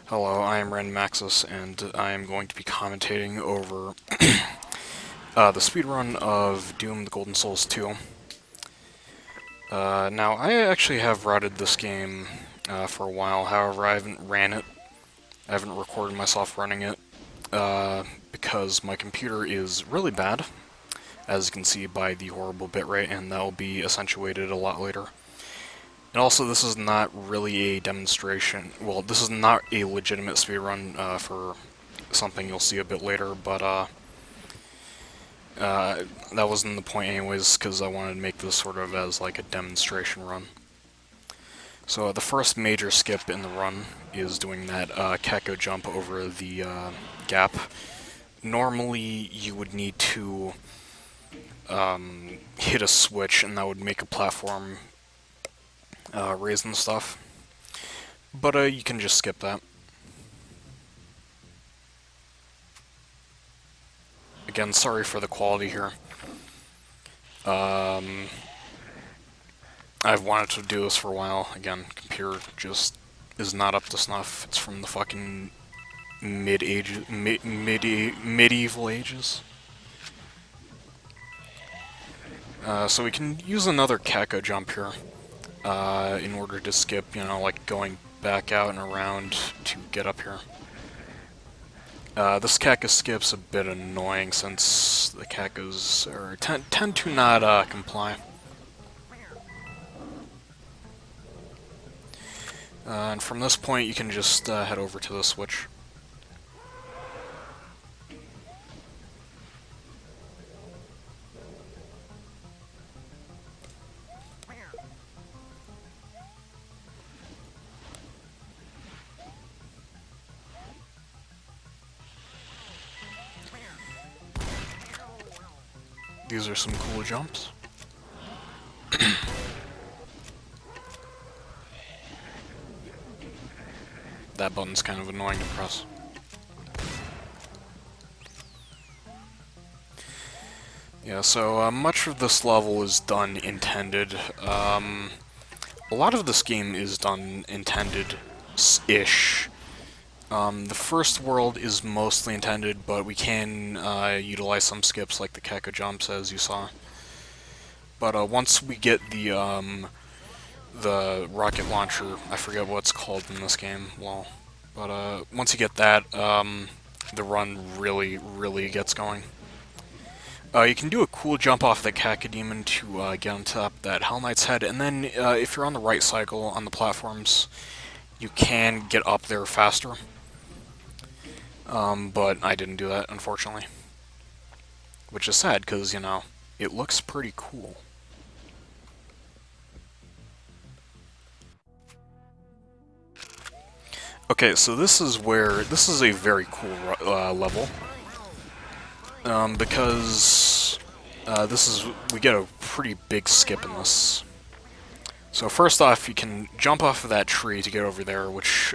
Hello, I am Maxis, and I am going to be commentating over the speedrun of Doom the Golden Souls 2. Now, I actually have routed this game for a while, however I haven't ran it. I haven't recorded myself running it, because my computer is really bad, as you can see by the horrible bitrate, and that will be accentuated a lot later. And also, this is not really a demonstration. Well, this is not a legitimate speedrun for something you'll see a bit later, but that wasn't the point anyways, because I wanted to make this sort of as like a demonstration run. So the first major skip in the run is doing that Kako jump over the gap. Normally, you would need to hit a switch, and that would make a platform raise and stuff. But you can just skip that. Again, sorry for the quality here. I've wanted to do this for a while. Again, computer just is not up to snuff. It's from the fucking medieval ages. So we can use another Kako jump here in order to skip, you know, like going back out and around to get up here. This Kako skip's a bit annoying since the Kakos tend to not comply. And from this point you can just head over to the switch. These are some cool jumps. That button's kind of annoying to press. Yeah, so much of this level is done intended. A lot of this game is done intended-ish. The first world is mostly intended, but we can utilize some skips like the Kako jumps, as you saw. But once we get the rocket launcher, I forget what it's called in this game, well, but once you get that, the run really gets going. You can do a cool jump off the Cacodemon to get on top of that Hell Knight's head, and then if you're on the right cycle on the platforms, you can get up there faster. But I didn't do that, unfortunately. Which is sad, because, you know, it looks pretty cool. Okay, so this is a very cool level. Because we get a pretty big skip in this. So first off, you can jump off of that tree to get over there, which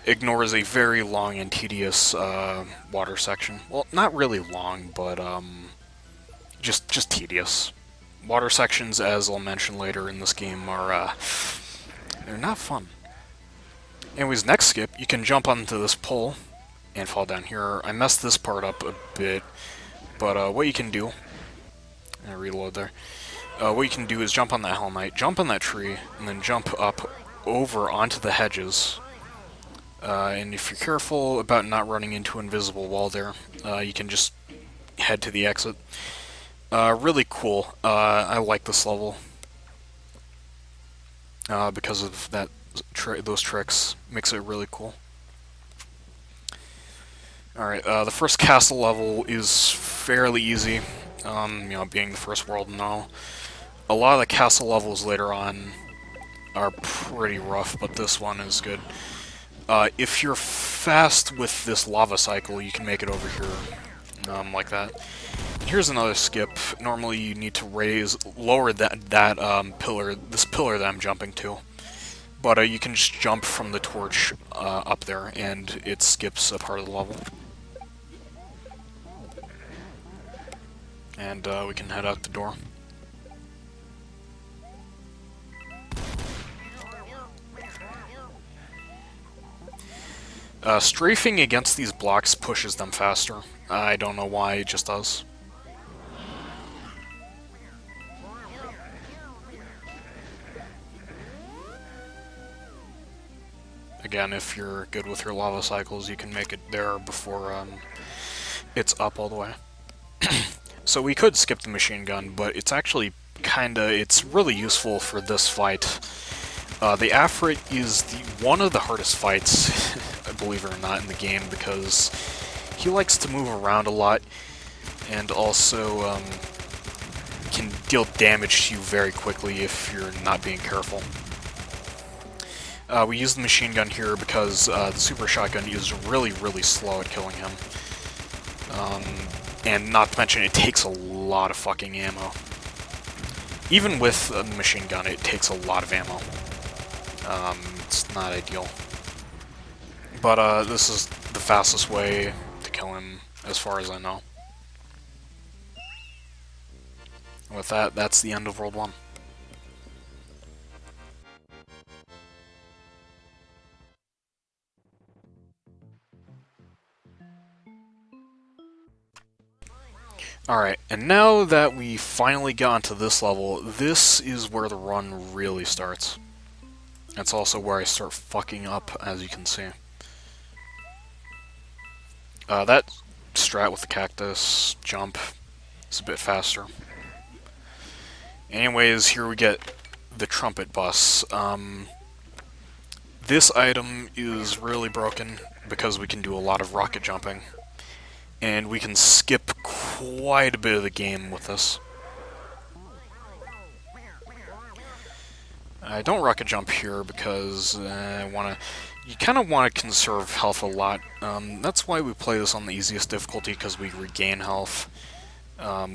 ignores a very long and tedious water section. Well, not really long, but just tedious. Water sections, as I'll mention later in this game, are they're not fun. Anyways, next skip, you can jump onto this pole and fall down here. I messed this part up a bit, but what you can do, and I reload there. What you can do is jump on that Hell Knight, jump on that tree, and then jump up over onto the hedges. And if you're careful about not running into an invisible wall there, you can just head to the exit. Really cool. I like this level because of that those tricks. Makes it really cool. Alright, the first castle level is fairly easy, you know, being the first world and all. A lot of the castle levels later on are pretty rough, but this one is good. If you're fast with this lava cycle, you can make it over here, like that. And here's another skip. Normally you need to lower that pillar, this pillar that I'm jumping to. But you can just jump from the torch up there, and it skips a part of the level. And we can head out the door. Strafing against these blocks pushes them faster. I don't know why, it just does. Again, if you're good with your lava cycles, you can make it there before it's up all the way. So we could skip the machine gun, but it's actually it's really useful for this fight. The Afrit is one of the hardest fights, believe it or not, in the game, because he likes to move around a lot, and also can deal damage to you very quickly if you're not being careful. We use the machine gun here because the super shotgun is really, really slow at killing him. And not to mention, it takes a lot of fucking ammo. Even with a machine gun, it takes a lot of ammo. It's not ideal. But this is the fastest way to kill him, as far as I know. And with that, that's the end of World 1. Alright, and now that we finally got to this level, this is where the run really starts. That's also where I start fucking up, as you can see. That strat with the cactus jump is a bit faster. Anyways, here we get the trumpet bus. This item is really broken because we can do a lot of rocket jumping. And we can skip quite a bit of the game with this. I don't rocket jump here because you kind of want to conserve health a lot. That's why we play this on the easiest difficulty, because we regain health,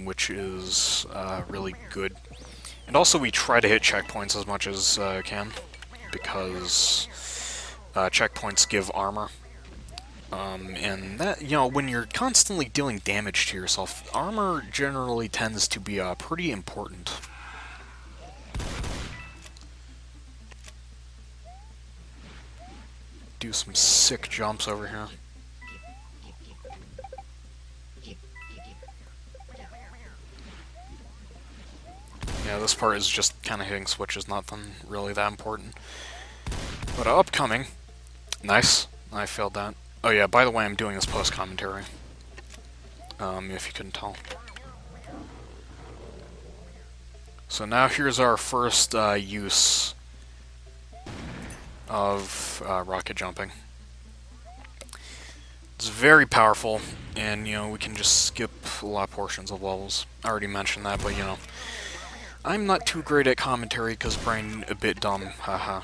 which is really good. And also we try to hit checkpoints as much as can, because checkpoints give armor. And that, when you're constantly dealing damage to yourself, armor generally tends to be pretty important. Do some sick jumps over here. Yeah, this part is just kind of hitting switches, nothing really that important. But upcoming. Nice. I failed that. Oh yeah, by the way, I'm doing this post-commentary. If you couldn't tell. So now here's our first use of rocket jumping. It's very powerful, and we can just skip a lot of portions of levels. I already mentioned that, but I'm not too great at commentary because brain a bit dumb, haha.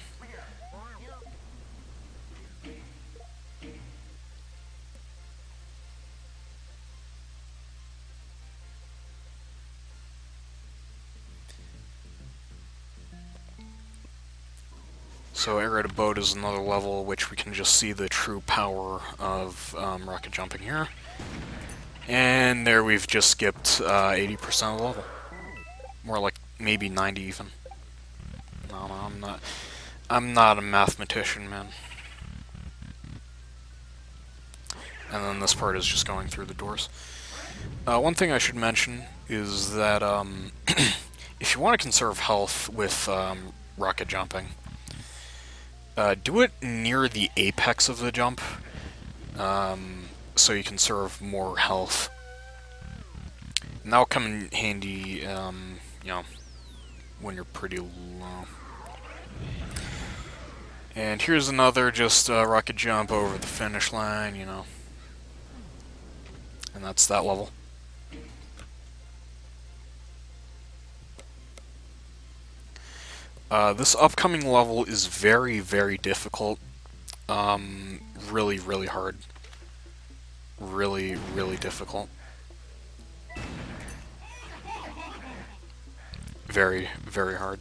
So Air Boat is another level which we can just see the true power of rocket jumping here. And there we've just skipped 80% of the level. More like maybe 90 even. No, I'm not a mathematician, man. And then this part is just going through the doors. One thing I should mention is that if you want to conserve health with rocket jumping, do it near the apex of the jump, so you conserve more health. And that'll come in handy, when you're pretty low. And here's another just rocket jump over the finish line, And that's that level. This upcoming level is very, very difficult. Really, really hard. Really, really difficult. Very, very hard.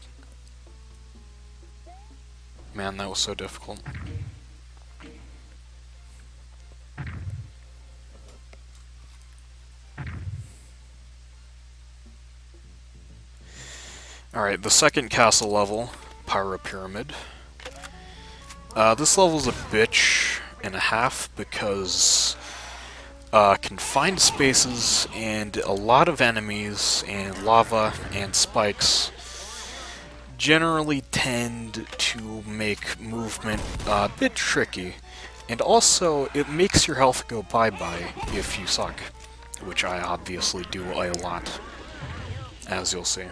Man, that was so difficult. Alright, the second castle level, Pyro Pyramid. This level's a bitch. and a half because confined spaces and a lot of enemies and lava and spikes generally tend to make movement a bit tricky. And also, it makes your health go bye-bye if you suck, which I obviously do a lot, as you'll see.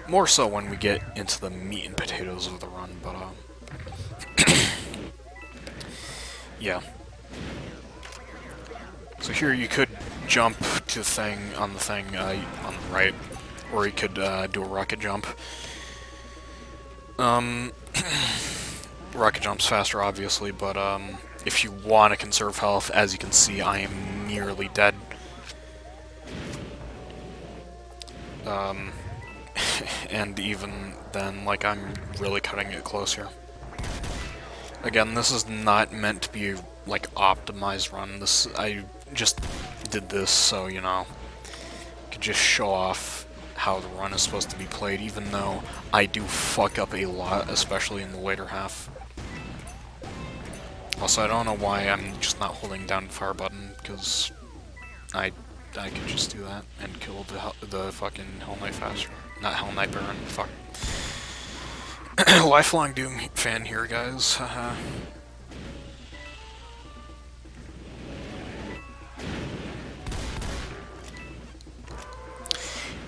More so when we get into the meat and potatoes of the run, but, yeah. So here you could jump to the thing, on the right, or you could do a rocket jump. Rocket jump's faster, obviously, but if you want to conserve health, as you can see, I am nearly dead. And even then, like, I'm really cutting it close here. Again, this is not meant to be, like, optimized run. I just did this so, you know, I could just show off how the run is supposed to be played, even though I do fuck up a lot, especially in the later half. Also, I don't know why I'm just not holding down the fire button, because I could just do that and kill the fucking Hell Knight faster. Not Hell Knight Baron, fuck. Lifelong Doom fan here, guys. Haha.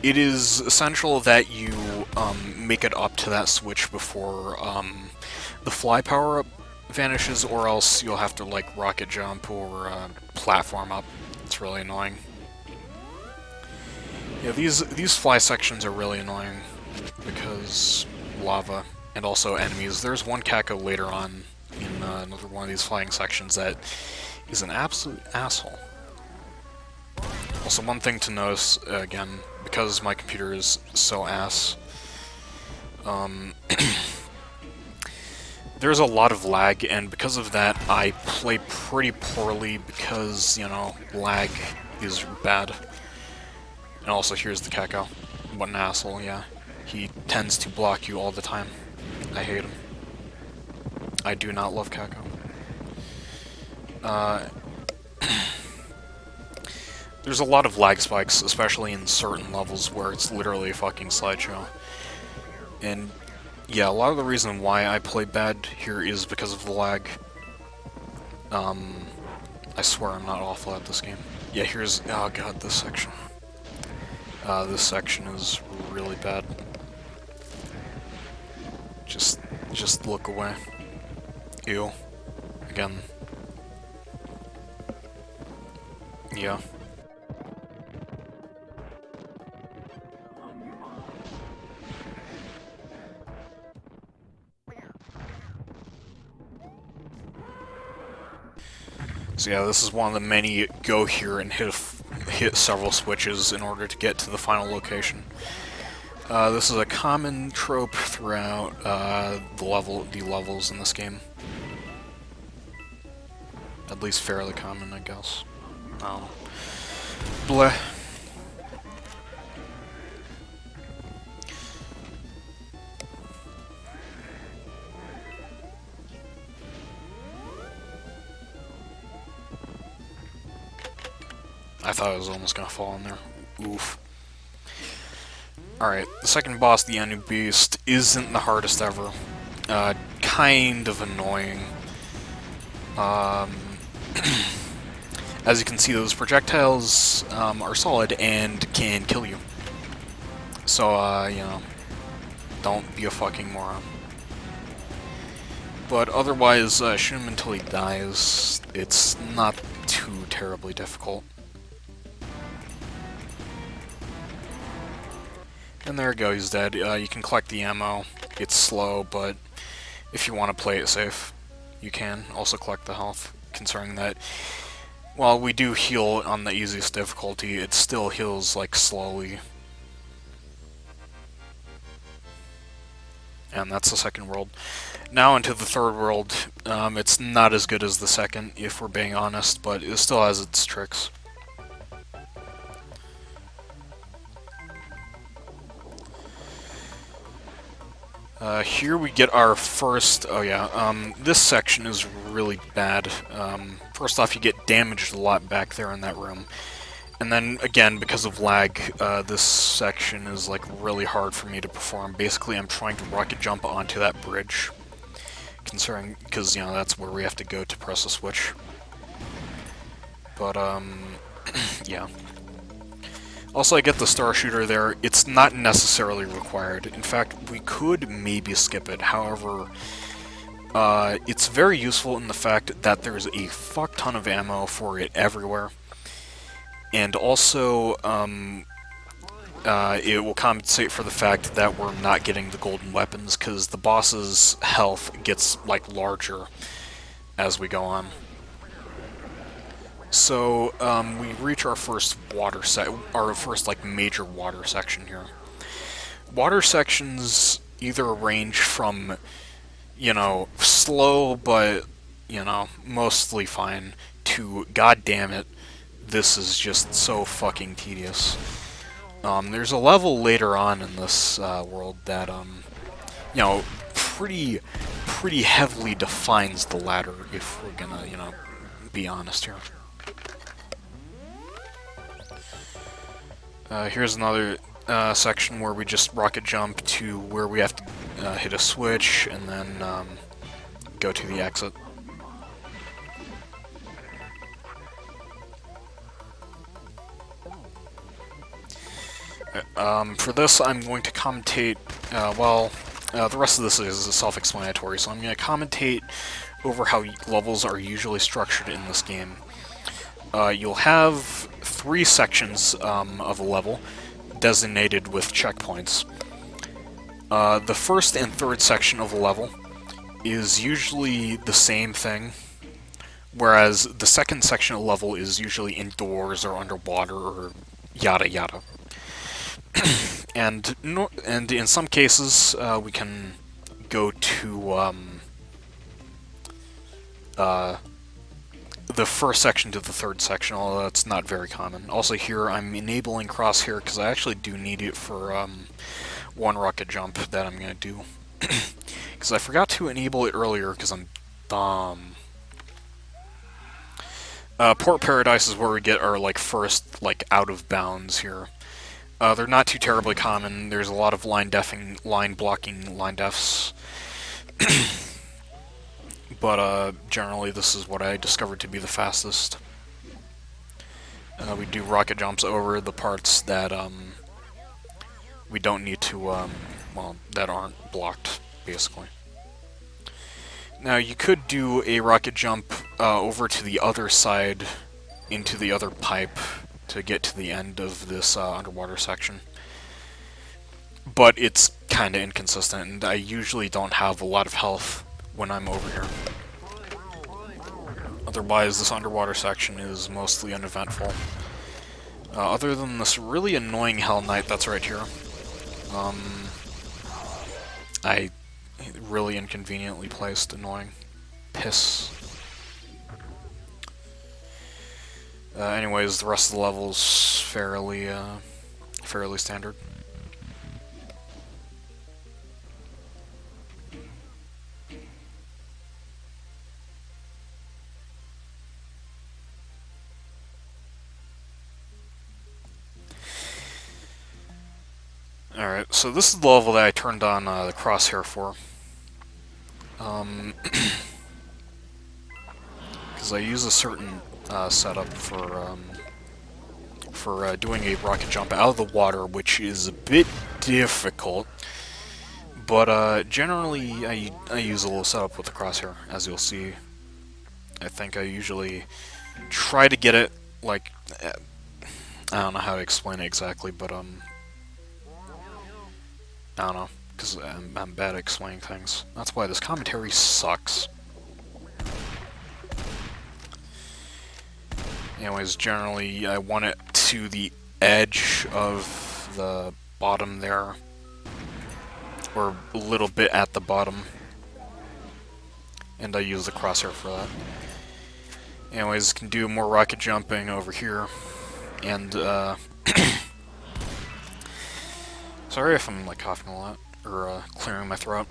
It is essential that you make it up to that switch before the fly power-up vanishes, or else you'll have to, like, rocket jump or platform up. It's really annoying. Yeah, these fly sections are really annoying because lava and also enemies. There's one Kako later on in another one of these flying sections that is an absolute asshole. Also, one thing to notice, again, because my computer is so ass, there's a lot of lag, and because of that, I play pretty poorly because, you know, lag is bad. And also, here's the Kako. What an asshole, yeah. He tends to block you all the time. I hate him. I do not love Kako. There's a lot of lag spikes, especially in certain levels where it's literally a fucking slideshow. And yeah, a lot of the reason why I play bad here is because of the lag. I swear I'm not awful at this game. Yeah, here's... oh god, this section. This section is really bad. Just look away. Ew. Again. Yeah. So yeah, this is one of the many go here and hit several switches in order to get to the final location. This is a common trope throughout the levels in this game. At least fairly common, I guess. Oh. Bleh. I thought I was almost gonna fall in there. Oof. Alright, the second boss, the Anu Beast, isn't the hardest ever. Kind of annoying. As you can see, those projectiles are solid and can kill you. So, you know, don't be a fucking moron. But otherwise, shoot him until he dies. It's not too terribly difficult. And there we go, he's dead. You can collect the ammo. It's slow, but if you want to play it safe, you can. Also collect the health, considering that while we do heal on the easiest difficulty, it still heals, like, slowly. And that's the second world. Now into the third world. It's not as good as the second, if we're being honest, but it still has its tricks. Here we get our first... Oh yeah, this section is really bad. First off, you get damaged a lot back there in that room. And then, again, because of lag, this section is, like, really hard for me to perform. Basically, I'm trying to rocket jump onto that bridge. Considering... Because, you know, that's where we have to go to press a switch. But, yeah. Also, I get the star shooter there. It's not necessarily required. In fact, we could maybe skip it. However, it's very useful in the fact that there's a fuck ton of ammo for it everywhere. And also, it will compensate for the fact that we're not getting the golden weapons, because the boss's health gets, like, larger as we go on. So, we reach our first like, major water section here. Water sections either range from, you know, slow but, you know, mostly fine, to god damn it, this is just so fucking tedious. There's a level later on in this world that, you know, pretty heavily defines the ladder, if we're gonna, you know, be honest here. Here's another section where we just rocket jump to where we have to hit a switch and then go to the exit. For this, I'm going to commentate, the rest of this is self-explanatory, so I'm going to commentate over how levels are usually structured in this game. You'll have 3 sections of a level designated with checkpoints. The first and third section of a level is usually the same thing, whereas the second section of a level is usually indoors or underwater or yada yada. and in some cases, we can go to the first section to the third section, although that's not very common. Also here, I'm enabling crosshair because I actually do need it for one rocket jump that I'm going to do. Because I forgot to enable it earlier because I'm dumb. Port Paradise is where we get our, like, first, like, out of bounds here. They're not too terribly common. There's a lot of line blocking line defs. But, generally, this is what I discovered to be the fastest. We do rocket jumps over the parts that, we don't need to, well, that aren't blocked, basically. Now, you could do a rocket jump, over to the other side, into the other pipe, to get to the end of this, underwater section. But it's kinda inconsistent, and I usually don't have a lot of health when I'm over here. Otherwise, this underwater section is mostly uneventful. Other than this really annoying Hell Knight that's right here. I really inconveniently placed, annoying. Piss. Anyways, the rest of the level's fairly standard. Alright, so this is the level that I turned on the crosshair for. Because I use a certain setup for doing a rocket jump out of the water, which is a bit difficult. But generally, I use a little setup with the crosshair, as you'll see. I think I usually try to get it, like, I don't know how to explain it exactly, but I don't know, because I'm bad at explaining things. That's why this commentary sucks. Anyways, generally, I want it to the edge of the bottom there, or a little bit at the bottom, and I use the crosshair for that. Anyways, can do more rocket jumping over here, and sorry if I'm, like, coughing a lot. or clearing my throat.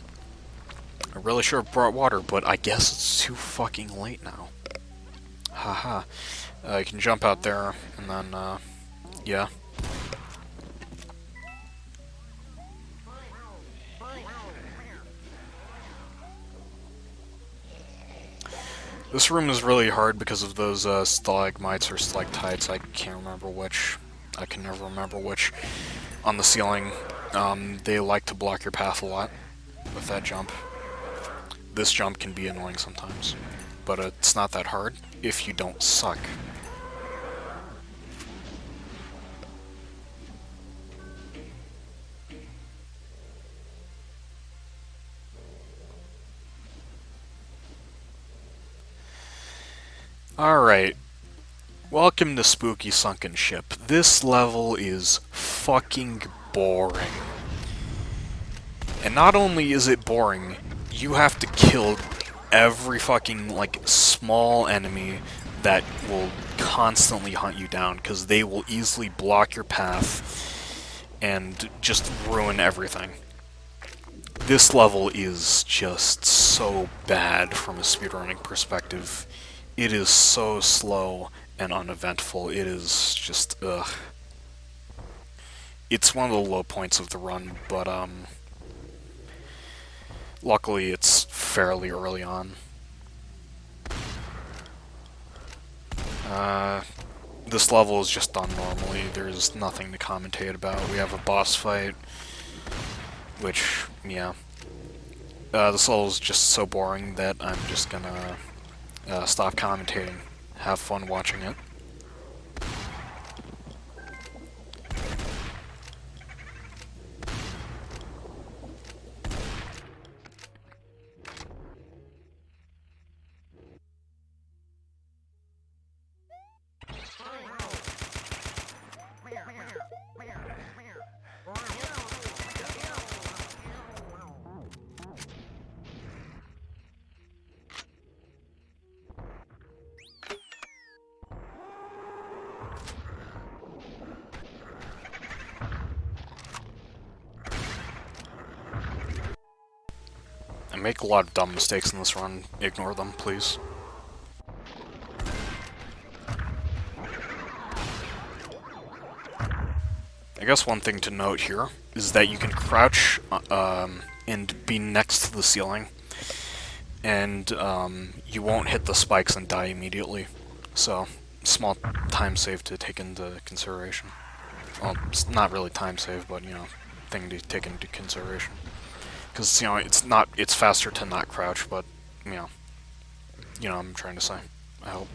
I really should have brought water, but I guess it's too fucking late now. Haha. You can jump out there, and then, yeah. This room is really hard because of those stalagmites or stalactites, I can't remember which. I can never remember which. On the ceiling, they like to block your path a lot with that jump. This jump can be annoying sometimes, but it's not that hard if you don't suck. Alright, welcome to Spooky Sunken Ship. This level is fucking boring. And not only is it boring, you have to kill every fucking, like, small enemy that will constantly hunt you down, because they will easily block your path and just ruin everything. This level is just so bad from a speedrunning perspective. It is so slow and uneventful. It is just, ugh. It's one of the low points of the run, but, luckily it's fairly early on. This level is just done normally. There's nothing to commentate about. We have a boss fight, which, yeah. This level is just so boring that I'm just gonna stop commentating. Have fun watching it. I make a lot of dumb mistakes in this run. Ignore them, please. I guess one thing to note here is that you can crouch and be next to the ceiling, and you won't hit the spikes and die immediately. So, small time save to take into consideration. Well, it's not really time save, but, you know, thing to take into consideration. Because, you know, it's faster to not crouch, but, you know what I'm trying to say, I hope.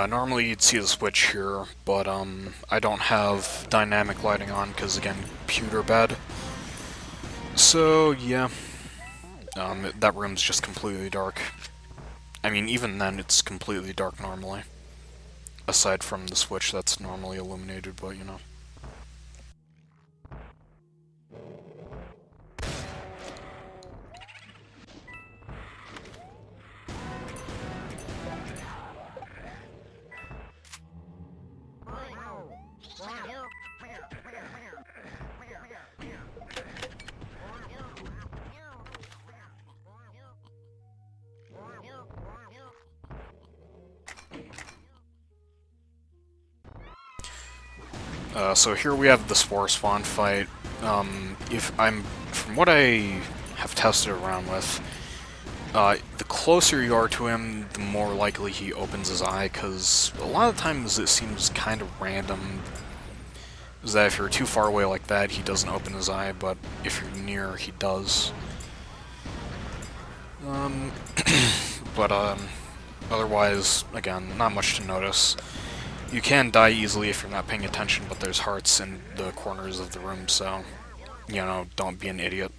Normally you'd see the switch here, but I don't have dynamic lighting on because, again, computer bed. So, yeah. That room's just completely dark. I mean, even then, it's completely dark normally. Aside from the switch that's normally illuminated, but, you know. So here we have the Spore Spawn fight. If I'm from what I have tested around with, the closer you are to him, the more likely he opens his eye, because a lot of times it seems kind of random, is that if you're too far away like that, he doesn't open his eye, but if you're near, he does. But, otherwise, again, not much to notice. You can die easily if you're not paying attention, but there's hearts in the corners of the room, so, you know, don't be an idiot.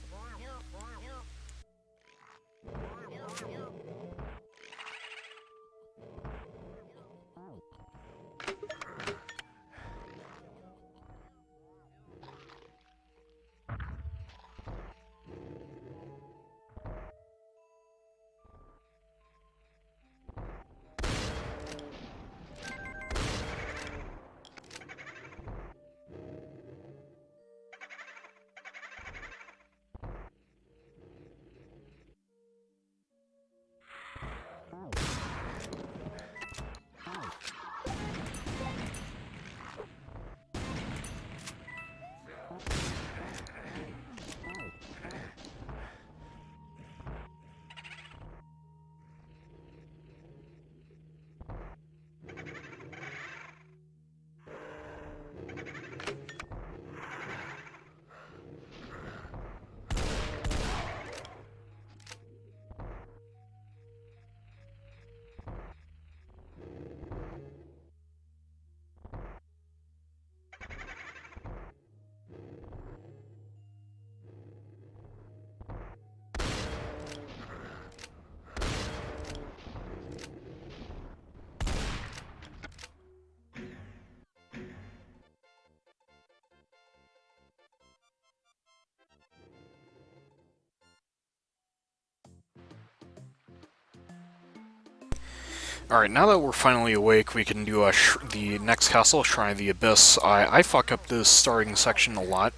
Alright, now that we're finally awake, we can do the next castle, Shrine of the Abyss. I fuck up this starting section a lot,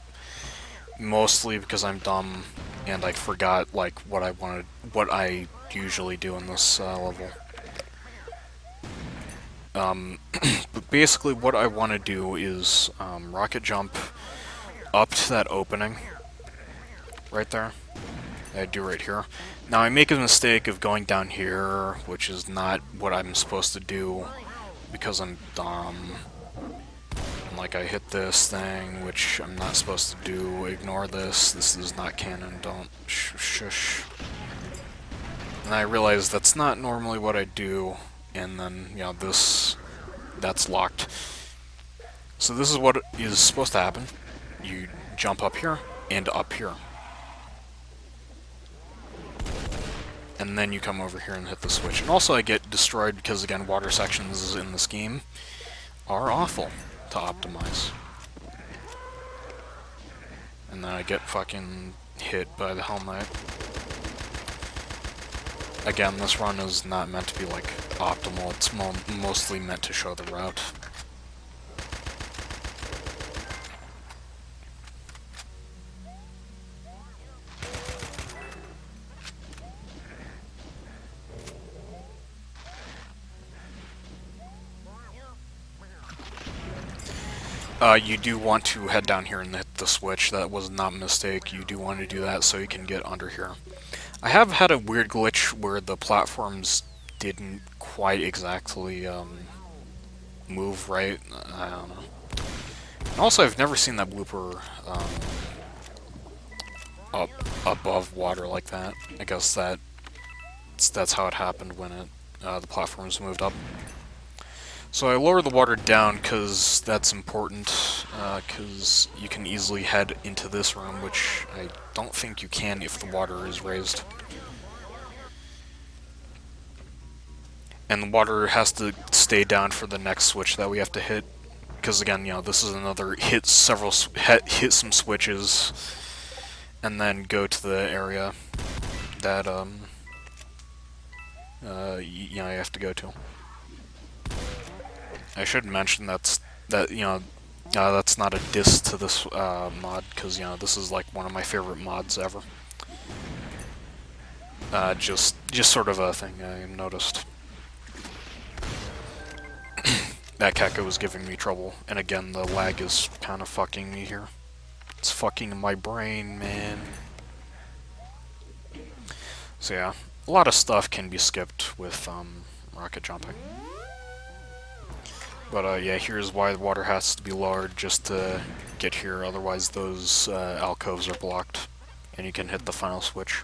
mostly because I'm dumb and I forgot like what I usually do in this level. But basically, what I want to do is rocket jump up to that opening right there. I do right here. Now I make a mistake of going down here, which is not what I'm supposed to do because I'm dumb. And like I hit this thing, which I'm not supposed to do. Ignore this. This is not canon. Don't shush. And I realize that's not normally what I do. And then, you know, that's locked. So this is what is supposed to happen. You jump up here and up here. And then you come over here and hit the switch. And also I get destroyed because, again, water sections in this game are awful to optimize. And then I get fucking hit by the Hell Knight. Again, this run is not meant to be, like, optimal. It's mostly meant to show the route. You do want to head down here and hit the switch. That was not a mistake. You do want to do that so you can get under here. I have had a weird glitch where the platforms didn't quite exactly move right. I don't know. And also, I've never seen that blooper up above water like that. I guess that's how it happened when the platforms moved up. So I lower the water down because that's important, because you can easily head into this room, which I don't think you can if the water is raised. And the water has to stay down for the next switch that we have to hit, because again, you know, this is another hit some switches, and then go to the area that you know, you have to go to. I should mention that's not a diss to this mod, because, you know, this is like one of my favorite mods ever. Just sort of a thing I noticed. That Keka was giving me trouble, and again, the lag is kind of fucking me here. It's fucking my brain, man. So yeah, a lot of stuff can be skipped with rocket jumping. But yeah, here's why the water has to be lowered just to get here, otherwise those alcoves are blocked, and you can hit the final switch.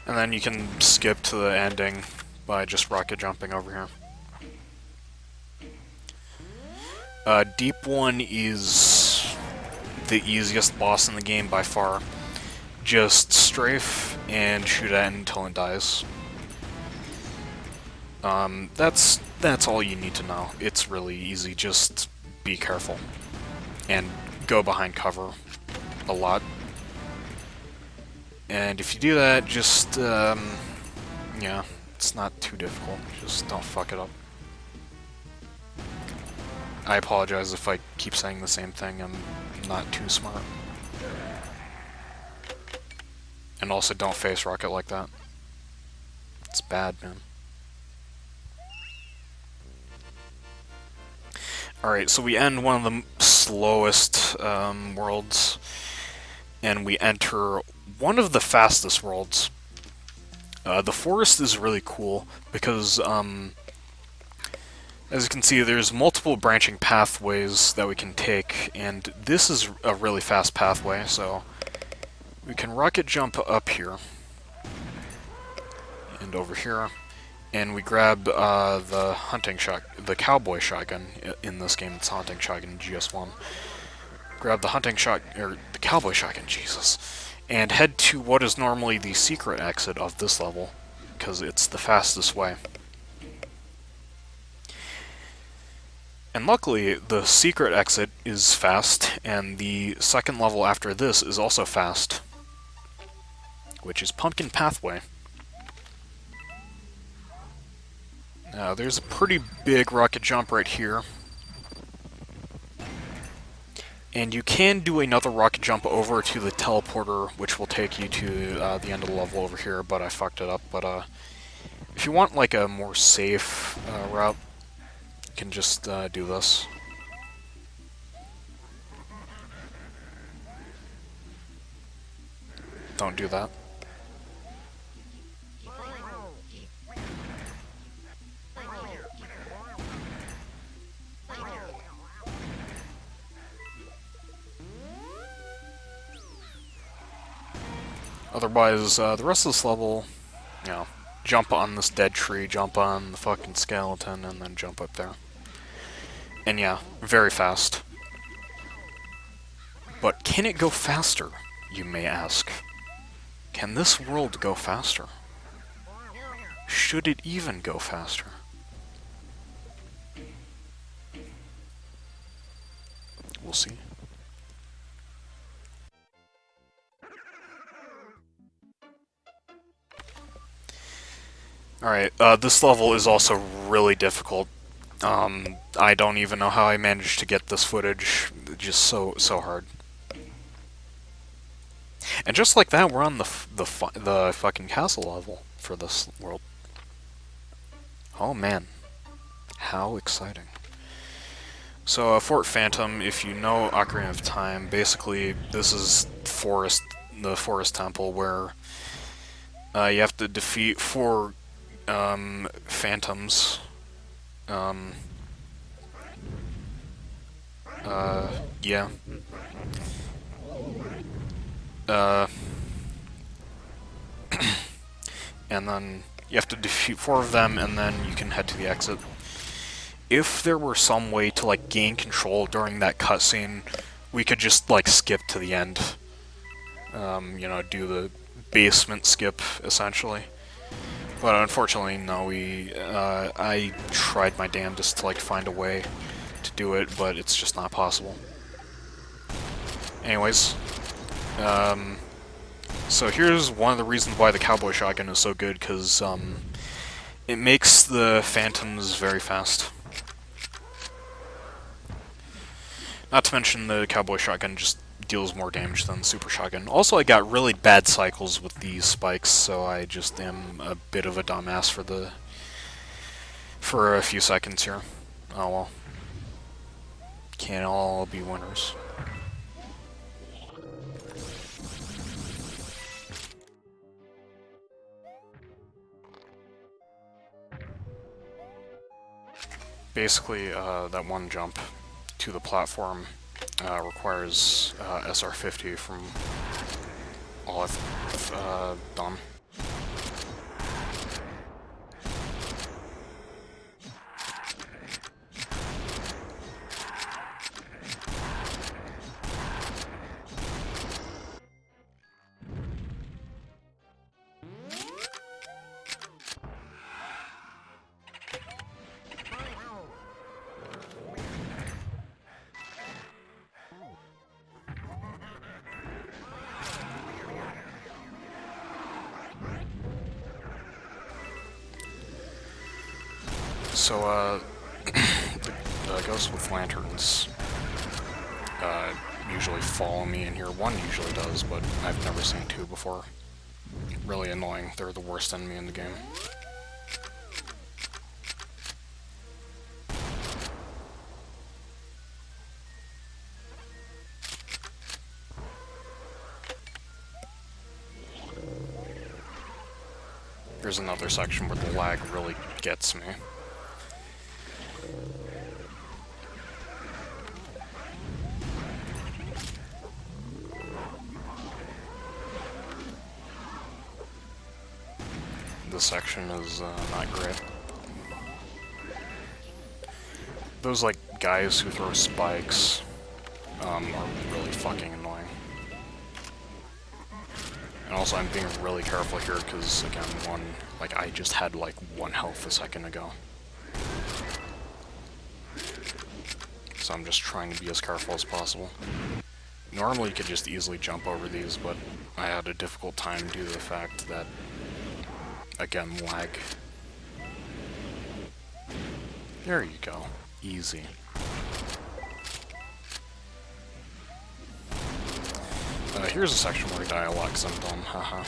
And then you can skip to the ending by just rocket jumping over here. Deep 1 is the easiest boss in the game by far. Just strafe and shoot at it until it dies. That's all you need to know. It's really easy, just be careful. And go behind cover a lot. And if you do that, just, yeah, it's not too difficult. Just don't fuck it up. I apologize if I keep saying the same thing, I'm not too smart. And also don't face rocket like that. It's bad, man. Alright, so we end one of the slowest worlds, and we enter one of the fastest worlds. The forest is really cool because, as you can see, there's multiple branching pathways that we can take, and this is a really fast pathway, so we can rocket jump up here and over here, and we grab the cowboy shotgun. In this game, it's hunting shotgun GS1. Grab the the cowboy shotgun, Jesus, and head to what is normally the secret exit of this level, because it's the fastest way. And luckily, the secret exit is fast, and the second level after this is also fast, which is Pumpkin Pathway. Now, there's a pretty big rocket jump right here. And you can do another rocket jump over to the teleporter, which will take you to the end of the level over here, but I fucked it up. But if you want like a more safe route, you can just do this. Don't do that. Otherwise, the rest of this level, you know, jump on this dead tree, jump on the fucking skeleton, and then jump up there. And yeah, very fast. But can it go faster, you may ask? Can this world go faster? Should it even go faster? We'll see. Alright, this level is also really difficult. I don't even know how I managed to get this footage. Just so hard. And just like that, we're on the fucking castle level for this world. Oh man, how exciting! So Fort Phantom, if you know Ocarina of Time, basically this is the forest temple where you have to defeat 4 phantoms. Yeah. And then you have to defeat 4 of them, and then you can head to the exit. If there were some way to, like, gain control during that cutscene, we could just, like, skip to the end. You know, do the basement skip, essentially. But unfortunately, no, I tried my damnedest to, like, find a way to do it, but it's just not possible. Anyways, so here's one of the reasons why the cowboy shotgun is so good, because it makes the phantoms very fast. Not to mention the cowboy shotgun just deals more damage than Super Shotgun. Also, I got really bad cycles with these spikes, so I just am a bit of a dumbass for a few seconds here. Oh well. Can't all be winners. Basically, that one jump to the platform requires SR50 from all I've done. So, the ghosts with lanterns usually follow me in here. One usually does, but I've never seen two before. Really annoying. They're the worst enemy in the game. There's another section where the lag really gets me. This section is not great. Those, like, guys who throw spikes are really fucking annoying. And also, I'm being really careful here because, again, I just had, like, 1 health a second ago. So I'm just trying to be as careful as possible. Normally you could just easily jump over these, but I had a difficult time due to the fact that, again, lag. There you go. Easy. Here's a section where I die a lot because I'm dumb, haha.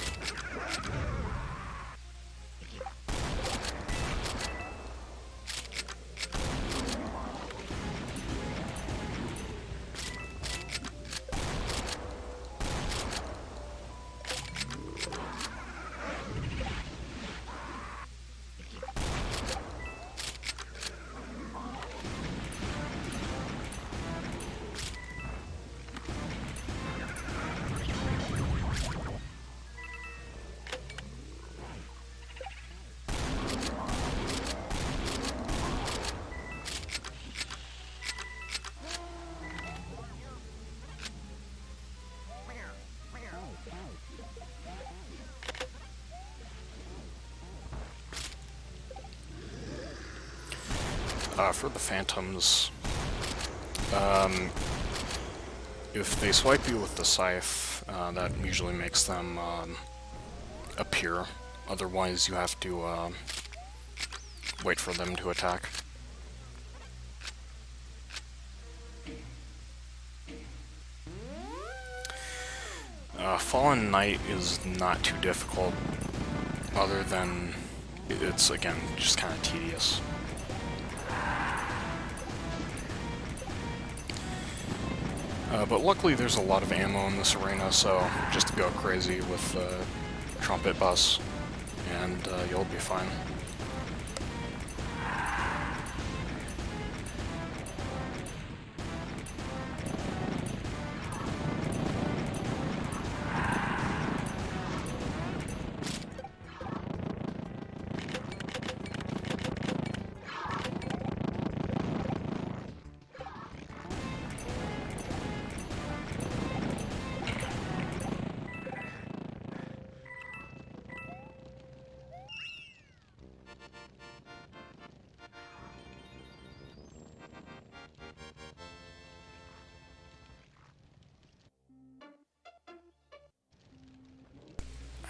For the phantoms, if they swipe you with the scythe, that usually makes them appear. Otherwise, you have to wait for them to attack. Fallen Knight is not too difficult, other than it's, again, just kind of tedious. But luckily there's a lot of ammo in this arena, so just go crazy with the trumpet bus, and you'll be fine.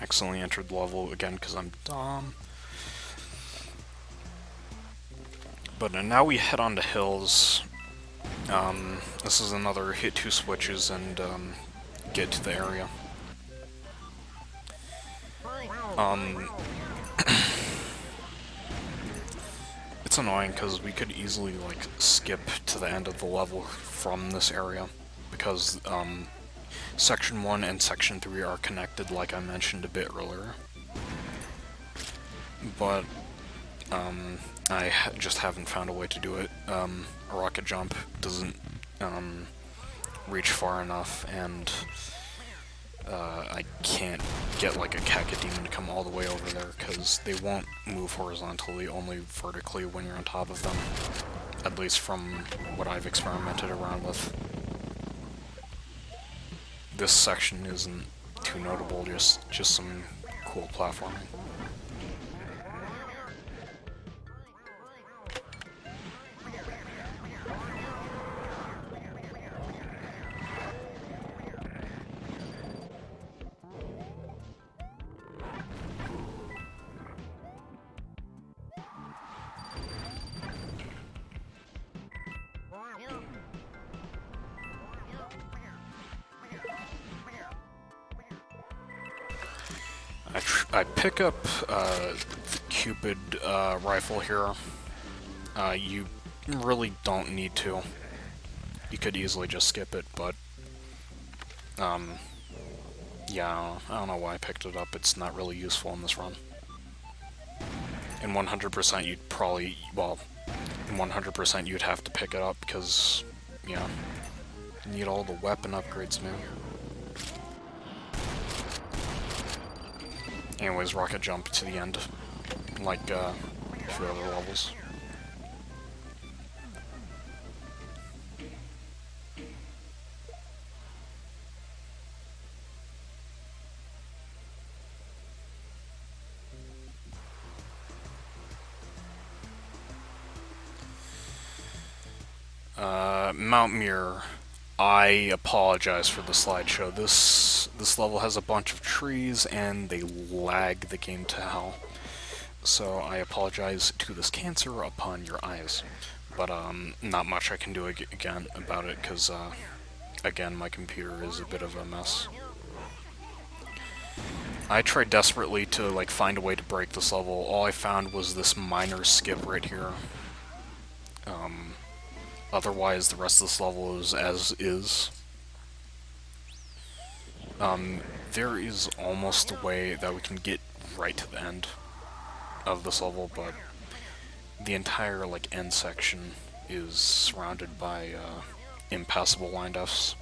Accidentally entered the level again because I'm dumb. But now we head on to hills. This is another hit 2 switches and get to the area. It's annoying because we could easily like skip to the end of the level from this area because Section 1 and Section 3 are connected like I mentioned a bit earlier. But I just haven't found a way to do it. A rocket jump doesn't reach far enough, and I can't get like a Cacodemon to come all the way over there because they won't move horizontally, only vertically when you're on top of them. At least from what I've experimented around with. This section isn't too notable, just some cool platforming. I pick up the Cupid rifle here. You really don't need to. You could easily just skip it, but yeah, I don't know why I picked it up. It's not really useful in this run. In 100% you'd probably, well, in 100% you'd have to pick it up because, yeah, you need all the weapon upgrades, man. Anyways, rocket jump to the end, like a few other levels. Mount Mirror. I apologize for the slideshow. This level has a bunch of trees and they lag the game to hell. So I apologize to this cancer upon your eyes. But not much I can do again about it because again my computer is a bit of a mess. I tried desperately to like find a way to break this level. All I found was this minor skip right here. Otherwise, the rest of this level is as is. There is almost a way that we can get right to the end of this level, but the entire like end section is surrounded by impassable windups.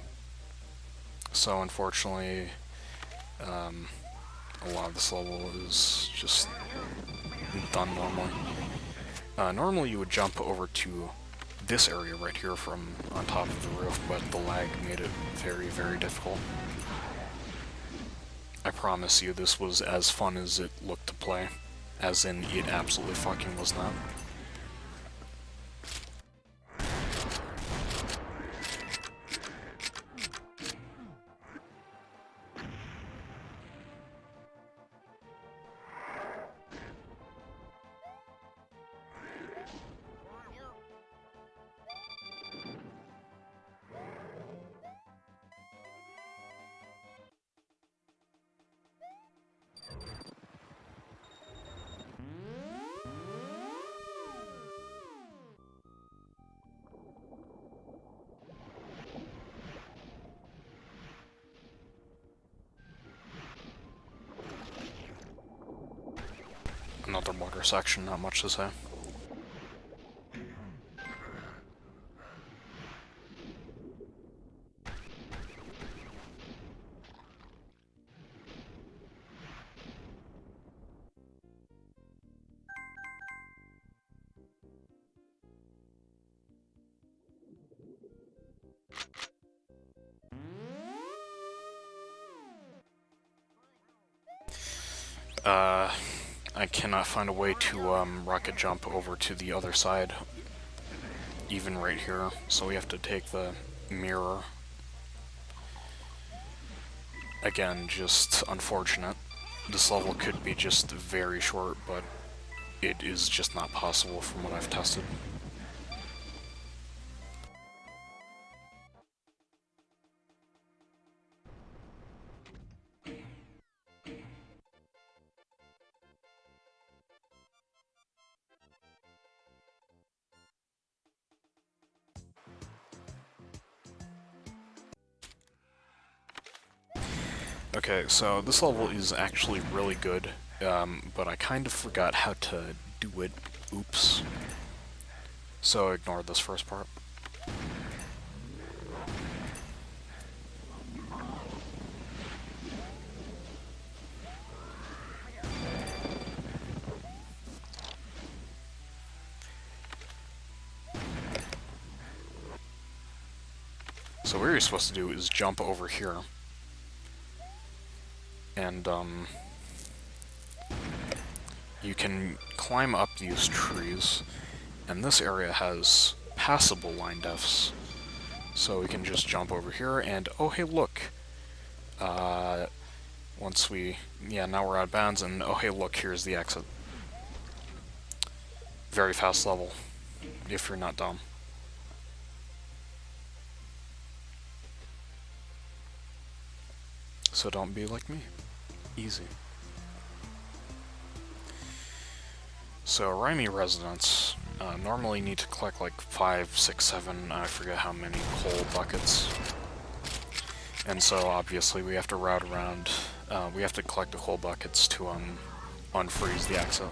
So unfortunately, a lot of this level is just done normally. Normally you would jump over to this area right here from on top of the roof, but the lag made it very, very difficult. I promise you this was as fun as it looked to play, as in it absolutely fucking was not. Another water section, not much to say. I cannot find a way to rocket jump over to the other side, even right here, so we have to take the mirror. Again, just unfortunate. This level could be just very short, but it is just not possible from what I've tested. Okay, so this level is actually really good, but I kind of forgot how to do it. Oops. So ignore this first part. So what you're supposed to do is jump over here. And, you can climb up these trees, and this area has passable line deaths. So we can just jump over here, and oh hey look! Now we're out of bounds, and oh hey look, here's the exit. Very fast level, if you're not dumb. So don't be like me. Easy. So, Rhyme residents normally need to collect like 5, 6, 7, I forget how many coal buckets. And so, obviously, we have to route around, we have to collect the coal buckets to unfreeze the exit.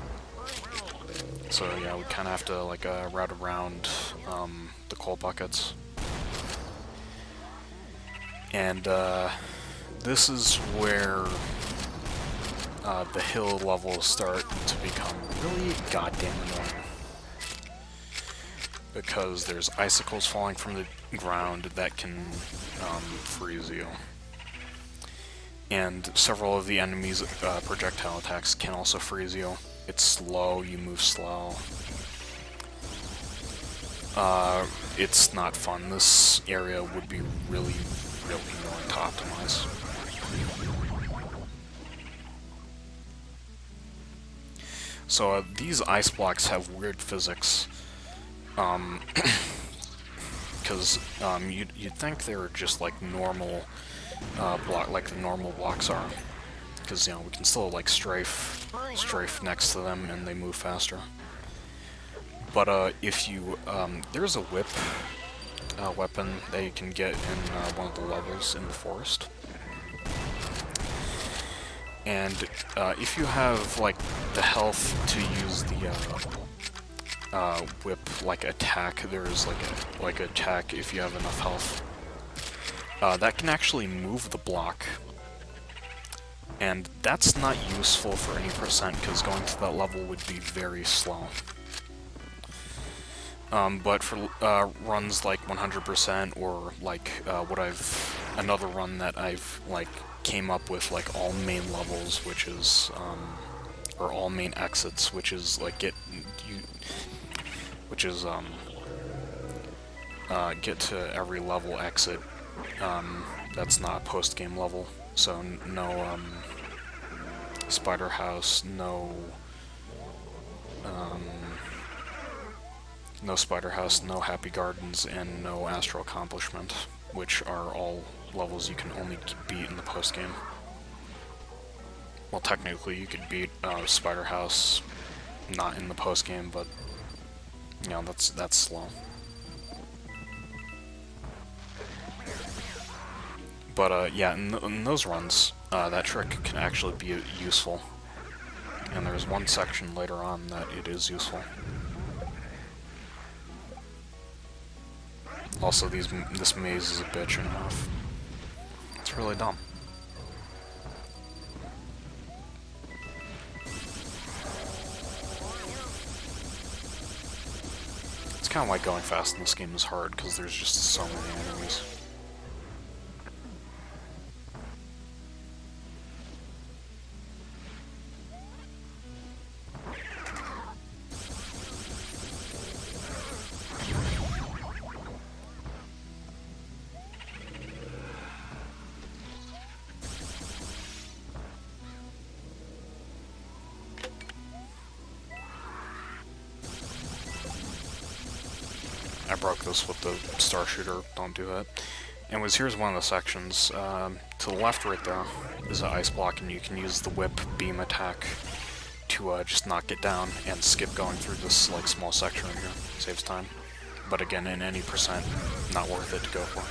So, yeah, we kind of have to, like, route around the coal buckets. And, this is where the hill levels start to become really goddamn annoying. Because there's icicles falling from the ground that can freeze you. And several of the enemies' projectile attacks can also freeze you. It's slow, you move slow. It's not fun. This area would be really, really annoying to optimize. So these ice blocks have weird physics, because you'd think they were just like normal like the normal blocks are, because we can still like strafe next to them and they move faster. But if you there's a whip weapon that you can get in one of the levels in the forest. And if you have like the health to use the whip like attack, there's like a attack if you have enough health. That can actually move the block, and that's not useful for any percent because going to that level would be very slow. But for runs like 100% or like another run that I've like came up with like all main levels, which is or all main exits, which is like get to every level exit. That's not a post-game level, so no spider house, no spider house, no happy gardens, and no astral accomplishment, which are all levels you can only beat in the post-game. Well, technically you could beat spider house not in the post-game, but that's slow. But yeah, in those runs, that trick can actually be useful, and there's one section later on that it is useful. Also, this maze is a bitch and a half. It's really dumb. It's kind of like going fast in this game is hard because there's just so many enemies. I broke this with the star shooter, don't do that. Anyways, here's one of the sections. To the left right there is an ice block, and you can use the whip beam attack to just knock it down and skip going through this like small section right here. Saves time. But again, in any percent, not worth it to go for.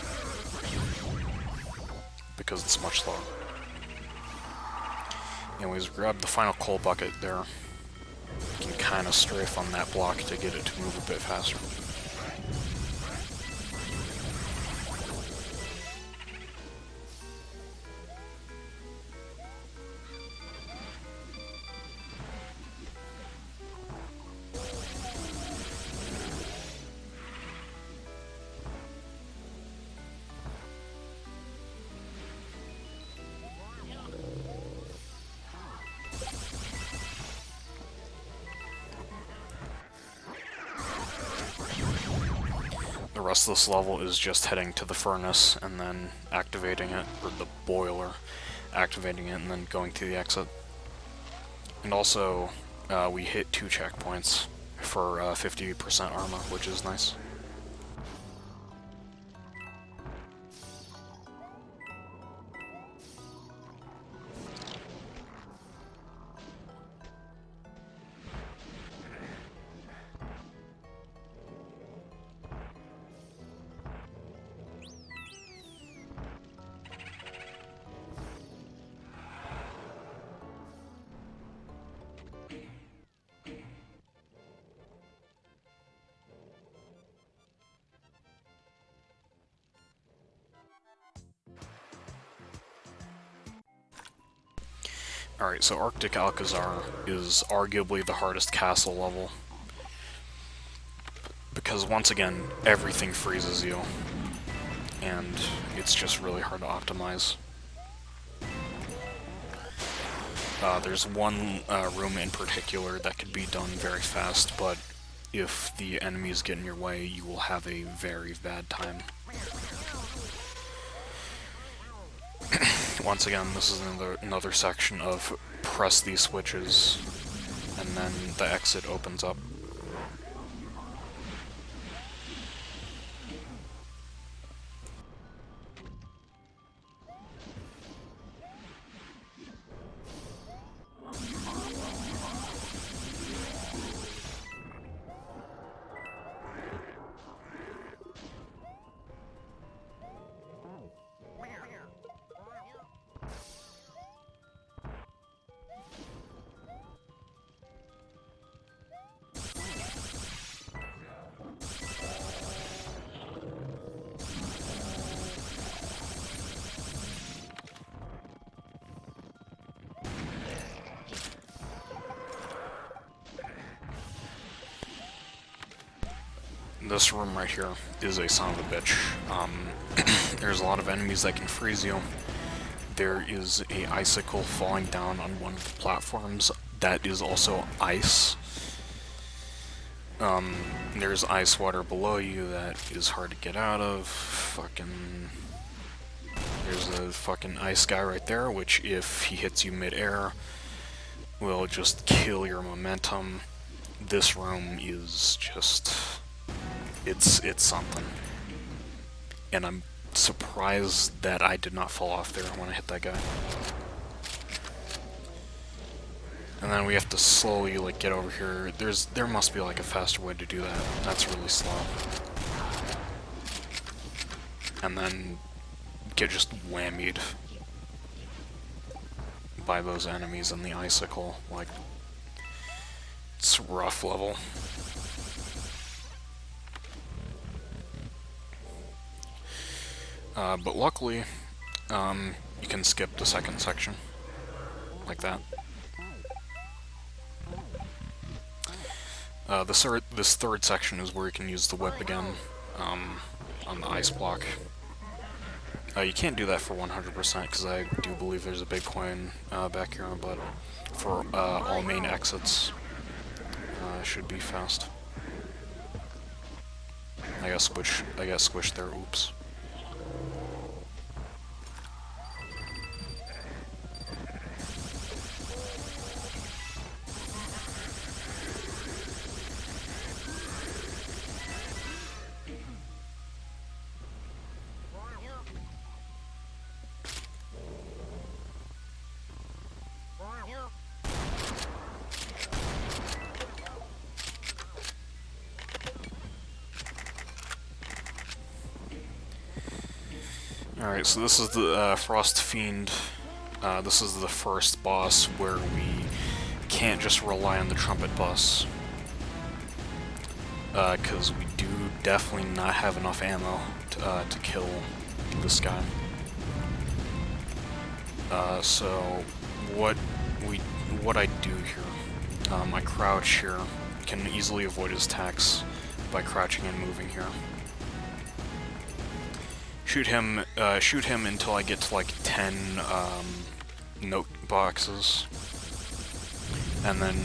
Because it's much slower. Anyways, grab the final coal bucket there. You can kind of strafe on that block to get it to move a bit faster. The rest of this level is just heading to the furnace and then activating it, or the boiler, activating it and then going to the exit. And also, we hit 2 checkpoints for 50% armor, which is nice. Alright, so Arctic Alcazar is arguably the hardest castle level, because once again, everything freezes you, and it's just really hard to optimize. There's one room in particular that could be done very fast, but if the enemies get in your way, you will have a very bad time. Once again, this is another section of press these switches, and then the exit opens up. This room right here is a son of a bitch. There's a lot of enemies that can freeze you. There is a icicle falling down on one of the platforms that is also ice. There's ice water below you that is hard to get out of. There's a fucking ice guy right there, which if he hits you mid-air, will just kill your momentum. This room is just... It's something. And I'm surprised that I did not fall off there when I hit that guy. And then we have to slowly, like, get over here. There must be, like, a faster way to do that. That's really slow. And then get just whammied by those enemies in the icicle. Like, it's a rough level. But luckily, you can skip the second section, like that. This third section is where you can use the whip again, on the ice block. You can't do that for 100%, because I do believe there's a big coin back here, but for all main exits, should be fast. I got squished there, oops. Alright, so this is the Frost Fiend This is the first boss where we can't just rely on the trumpet bus, because we do definitely not have enough ammo to kill this guy. So what I do here, I crouch here, can easily avoid his attacks by crouching and moving here. Shoot him until I get to like 10 note boxes, and then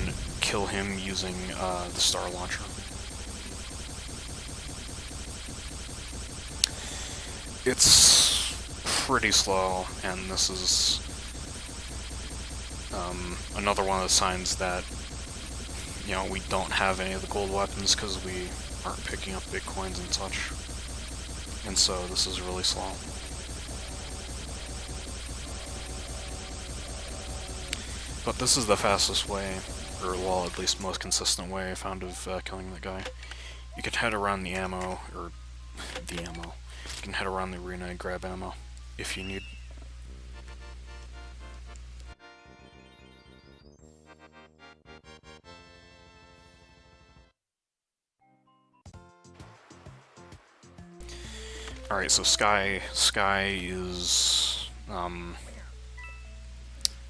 kill him using the star launcher. It's pretty slow, and this is another one of the signs that, you know, we don't have any of the gold weapons because we aren't picking up big coins and such. And so this is really slow. But this is the fastest way, or well, at least most consistent way I found of killing the guy. You can head around the ammo, or the ammo. You can head around the arena and grab ammo if you need. Alright, so Sky is,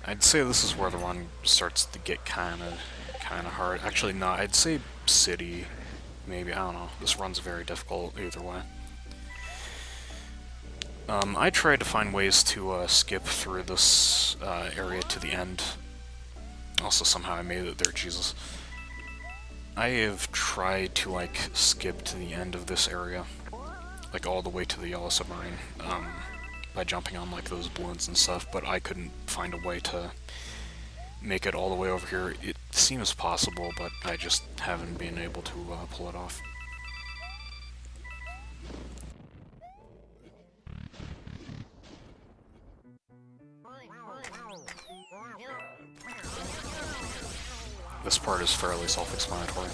I'd say this is where the run starts to get kinda hard. Actually, no, I'd say City, maybe, I don't know. This run's very difficult either way. I tried to find ways to skip through this area to the end. Also, somehow I made it there, Jesus. I have tried to, like, skip to the end of this area, like all the way to the yellow submarine, by jumping on like those balloons and stuff, but I couldn't find a way to make it all the way over here. It seems possible, but I just haven't been able to pull it off. This part is fairly self-explanatory.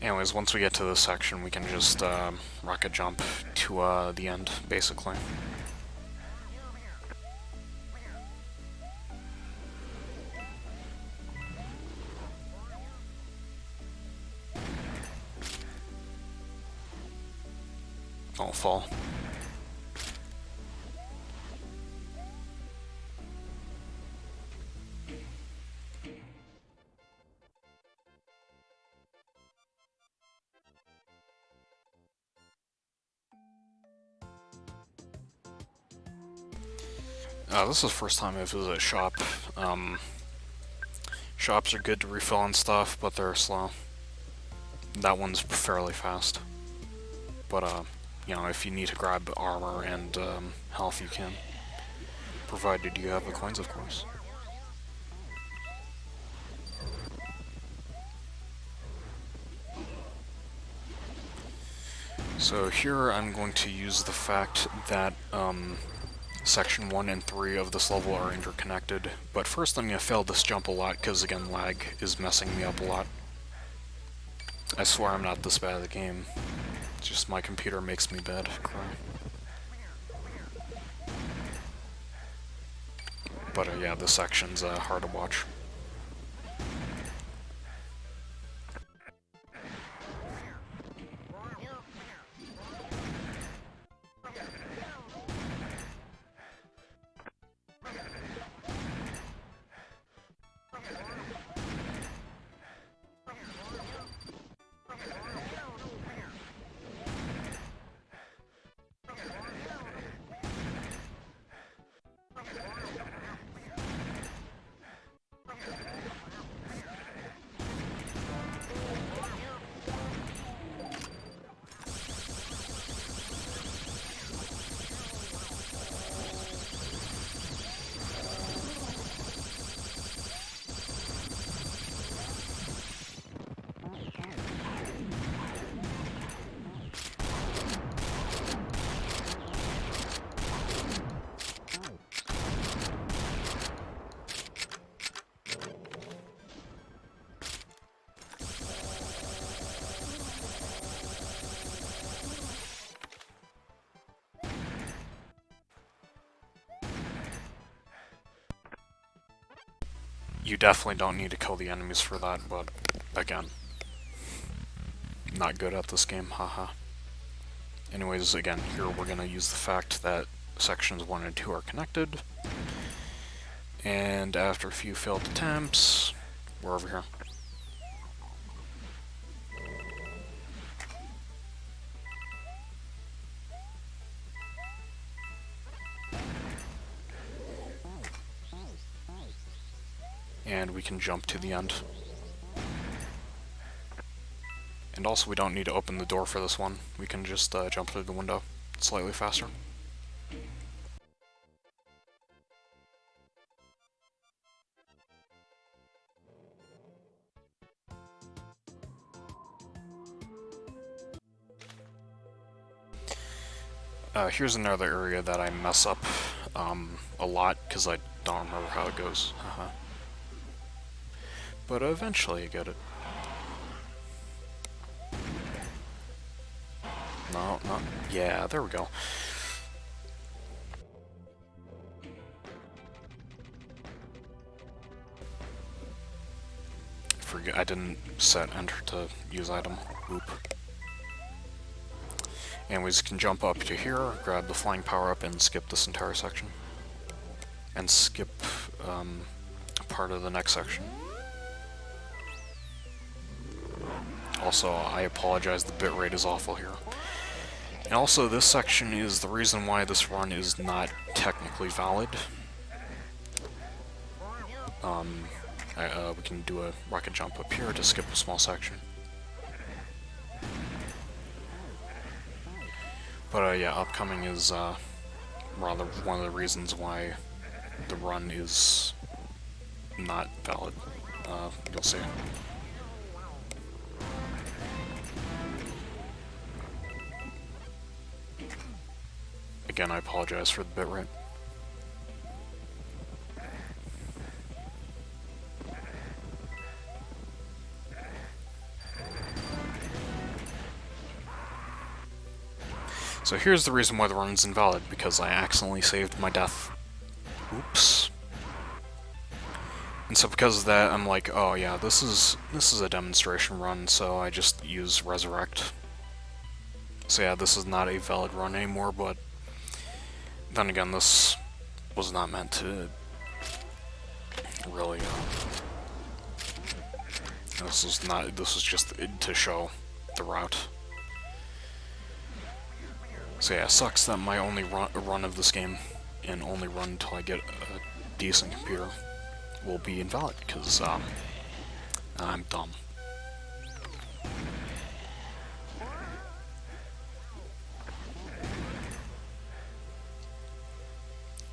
Anyways, once we get to this section, we can just rocket jump to the end, basically. Don't fall. This is the first time I visited a shop. Shops are good to refill and stuff, but they're slow. That one's fairly fast. But, you know, if you need to grab armor and health, you can. Provided you have the coins, of course. So here I'm going to use the fact that Section 1 and 3 of this level are interconnected, but first I'm going to fail this jump a lot because, again, lag is messing me up a lot. I swear I'm not this bad at the game, it's just my computer makes me bad cry. But yeah, this section's hard to watch. You definitely don't need to kill the enemies for that, but again, not good at this game, haha. Anyways, again, here we're going to use the fact that sections 1 and 2 are connected, and after a few failed attempts, we're over here. And we can jump to the end. And also we don't need to open the door for this one. We can just jump through the window. It's slightly faster. Here's another area that I mess up a lot because I don't remember how it goes. But eventually you get it. No, not... Yeah, there we go. I didn't set enter to use item. Oop. And we just can jump up to here, grab the flying power-up, and skip this entire section. And skip part of the next section. Also, I apologize, the bitrate is awful here. And also, this section is the reason why this run is not technically valid. We can do a rocket jump up here to skip a small section. But yeah, upcoming is rather one of the reasons why the run is not valid. You'll see. Again, I apologize for the bitrate. So here's the reason why the run's invalid, because I accidentally saved my death. Oops. And so because of that, I'm like, oh yeah, this is a demonstration run, so I just use RESURRECT. So yeah, this is not a valid run anymore, but then again, this was not meant to really, this was just to show the route. So yeah, it sucks that my only run of this game, and only run until I get a decent computer, will be invalid, because I'm dumb.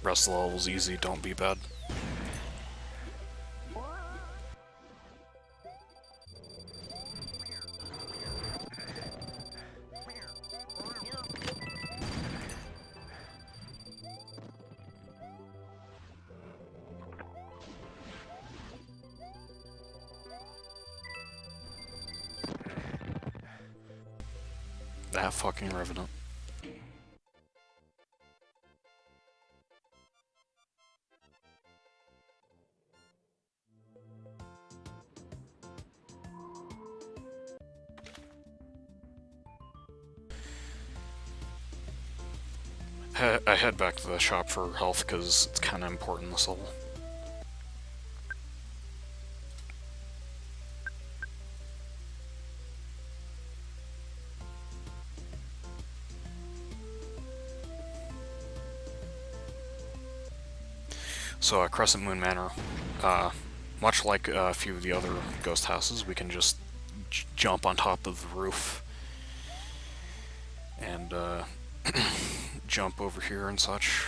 Rest of the level's easy, don't be bad. That fucking Revenant. I head back to the shop for health because it's kind of important this level. So at Crescent Moon Manor, much like a few of the other ghost houses, we can just jump on top of the roof and jump over here and such.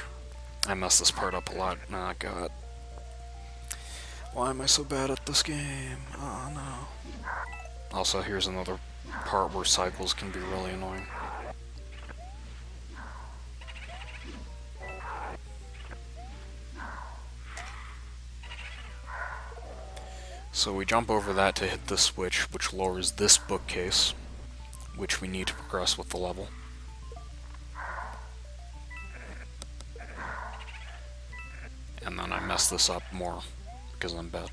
I messed this part up a lot. Oh god. Why am I so bad at this game? Oh no. Also, here's another part where cycles can be really annoying. So we jump over that to hit this switch, which lowers this bookcase, which we need to progress with the level. And then I mess this up more, because I'm bad.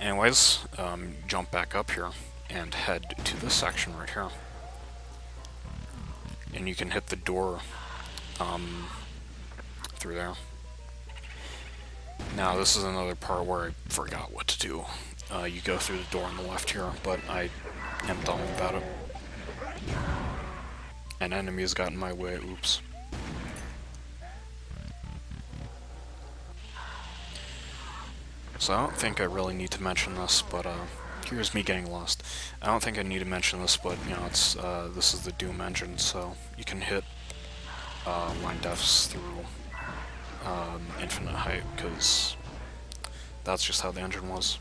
Anyways, jump back up here and head to this section right here. And you can hit the door through there. Now this is another part where I forgot what to do. You go through the door on the left here, but I am dumb about it. An enemy has gotten in my way, oops. So I don't think I really need to mention this, but here's me getting lost. I don't think I need to mention this, but you know, it's this is the Doom engine, so you can hit line defs through infinite height, because that's just how the engine was.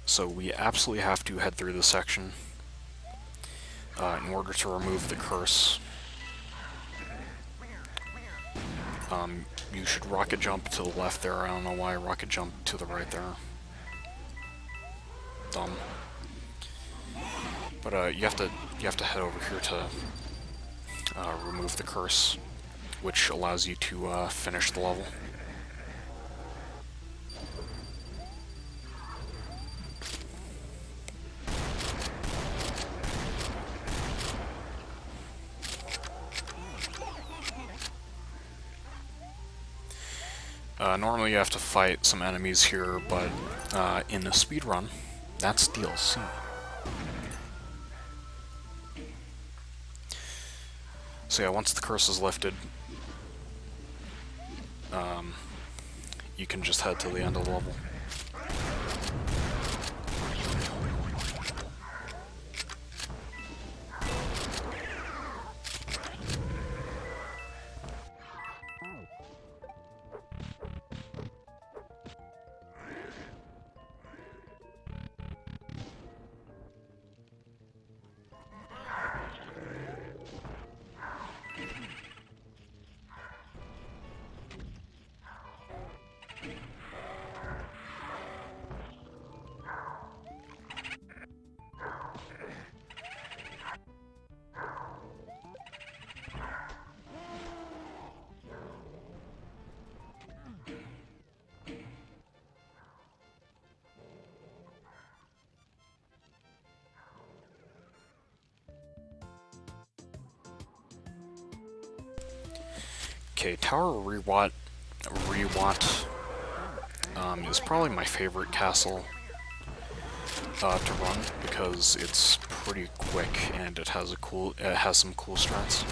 So we absolutely have to head through this section in order to remove the curse. You should rocket jump to the left there. I don't know why I rocket jump to the right there. Dumb. But you have to head over here to remove the curse, which allows you to finish the level. Normally you have to fight some enemies here, but in a speedrun, that's DLC. So yeah, once the curse is lifted, you can just head to the end of the level. Okay, Tower Rewat is probably my favorite castle to run because it's pretty quick and it has some cool strats.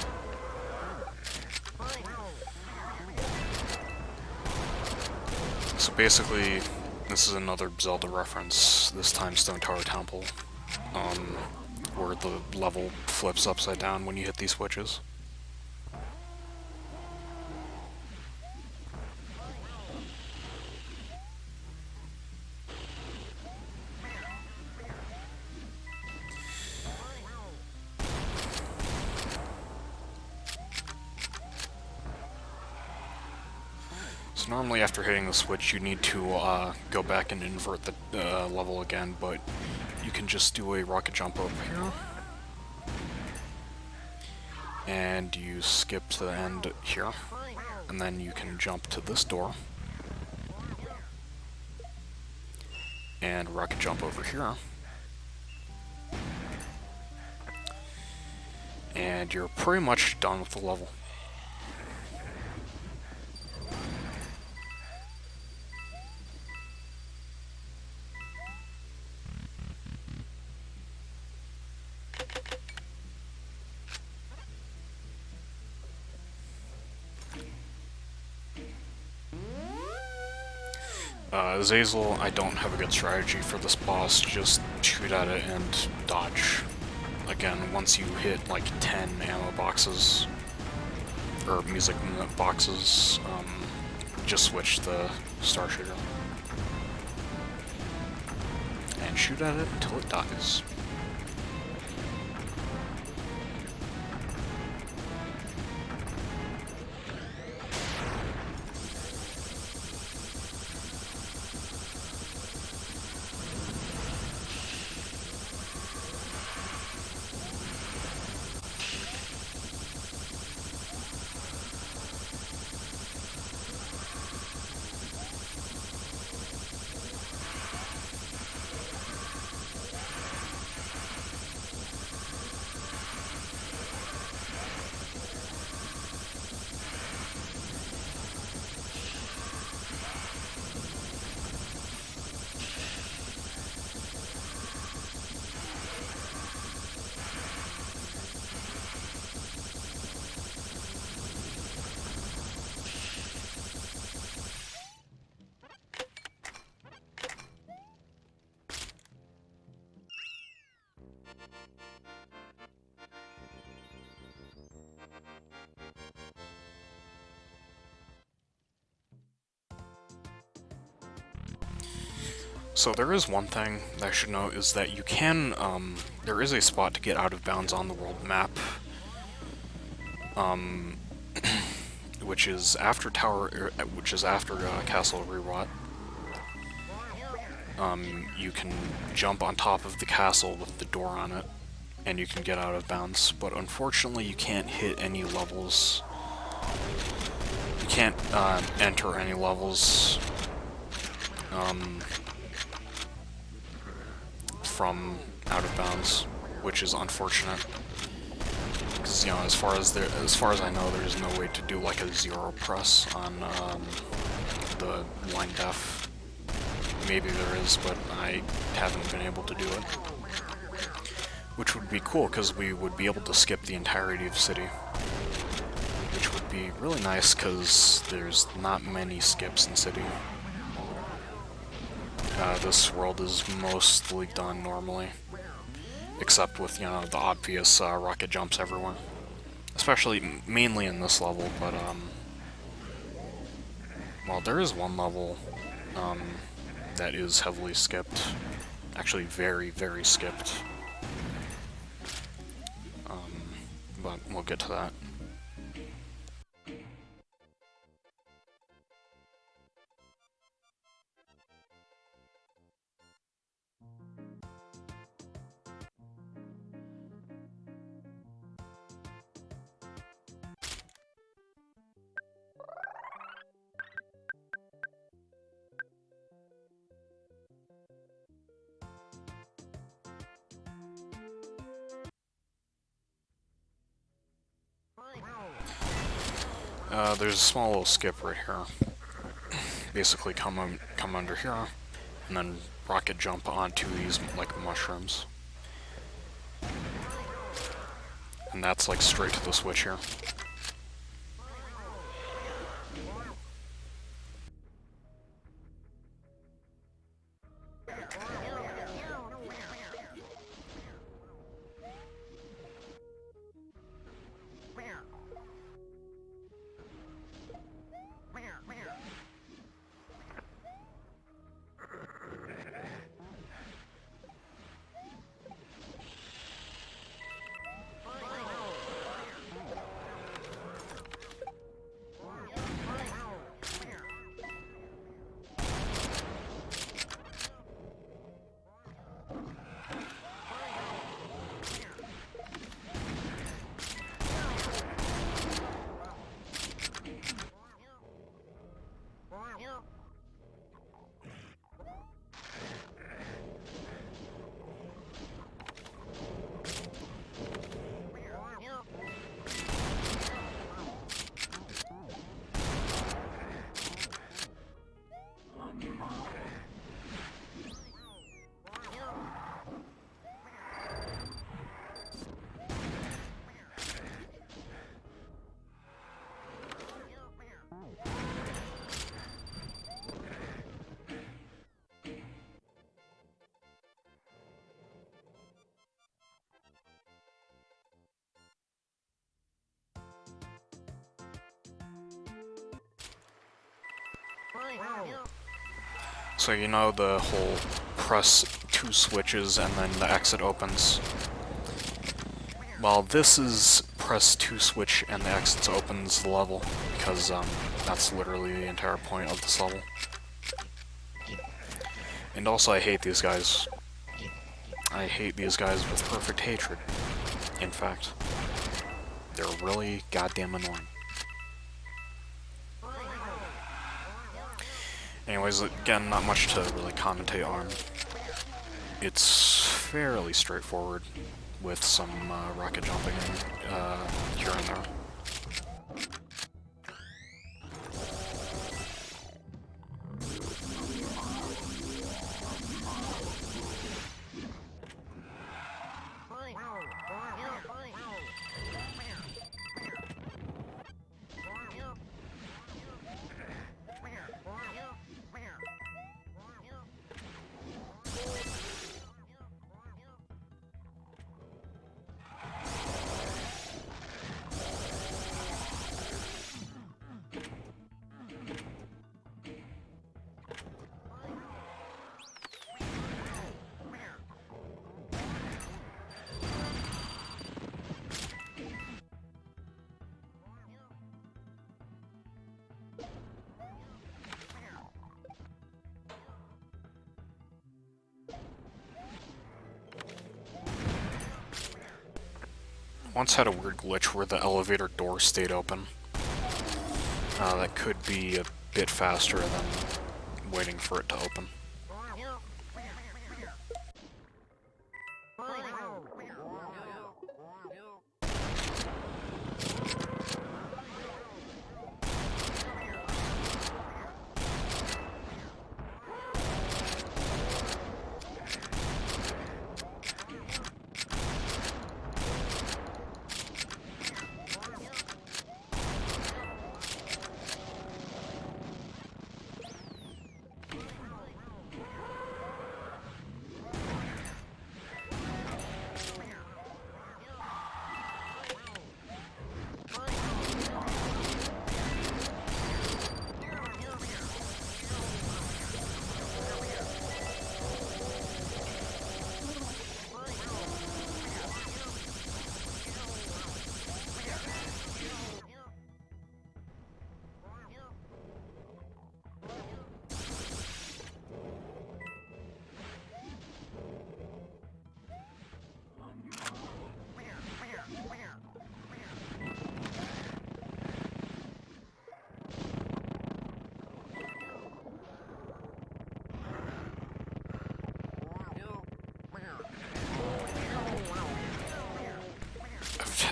So basically, this is another Zelda reference, this time Stone Tower Temple, where the level flips upside down when you hit these switches. So normally after hitting the switch you need to go back and invert the level again, but you can just do a rocket jump up here. And you skip to the end here, and then you can jump to this door. And rocket jump over here. And you're pretty much done with the level. Zazel, I don't have a good strategy for this boss, just shoot at it and dodge. Again, once you hit like 10 ammo boxes, or music boxes, just switch the Star Shooter. And shoot at it until it dies. So there is one thing that I should note, is that you can, there is a spot to get out of bounds on the world map, which is after Castle Rewat. You can jump on top of the castle with the door on it, and you can get out of bounds, but unfortunately you can't hit any levels. You can't enter any levels from out of bounds, which is unfortunate. Because, you know, as far as I know, there's no way to do like a zero press on the line def. Maybe there is, but I haven't been able to do it. Which would be cool, because we would be able to skip the entirety of City. Which would be really nice, because there's not many skips in City. This world is mostly done normally. Except with, you know, the obvious rocket jumps everywhere. Especially, mainly in this level, but, well, there is one level, that is heavily skipped. Actually, very, very skipped. But we'll get to that. There's a small little skip right here. Basically come under here, and then rocket jump onto these, like, mushrooms. And that's, like, straight to the switch here. So you know the whole press 2 switches and then the exit opens. Well, this is press 2 switch and the exit opens the level, because that's literally the entire point of this level. And also, I hate these guys. I hate these guys with perfect hatred. In fact, they're really goddamn annoying. Anyways, again, not much to really commentate on. It's fairly straightforward, with some rocket jumping here and there. once had a weird glitch where the elevator door stayed open. That could be a bit faster than waiting for it to open.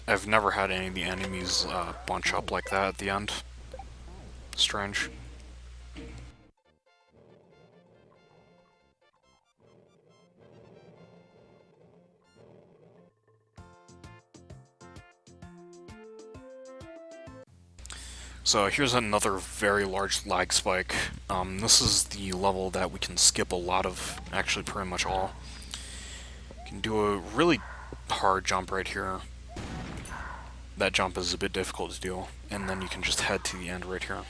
I've never had any of the enemies bunch up like that at the end. Strange. So here's another very large lag spike. This is the level that we can skip a lot of, actually pretty much all. You can do a really hard jump right here. That jump is a bit difficult to do, and then you can just head to the end right here.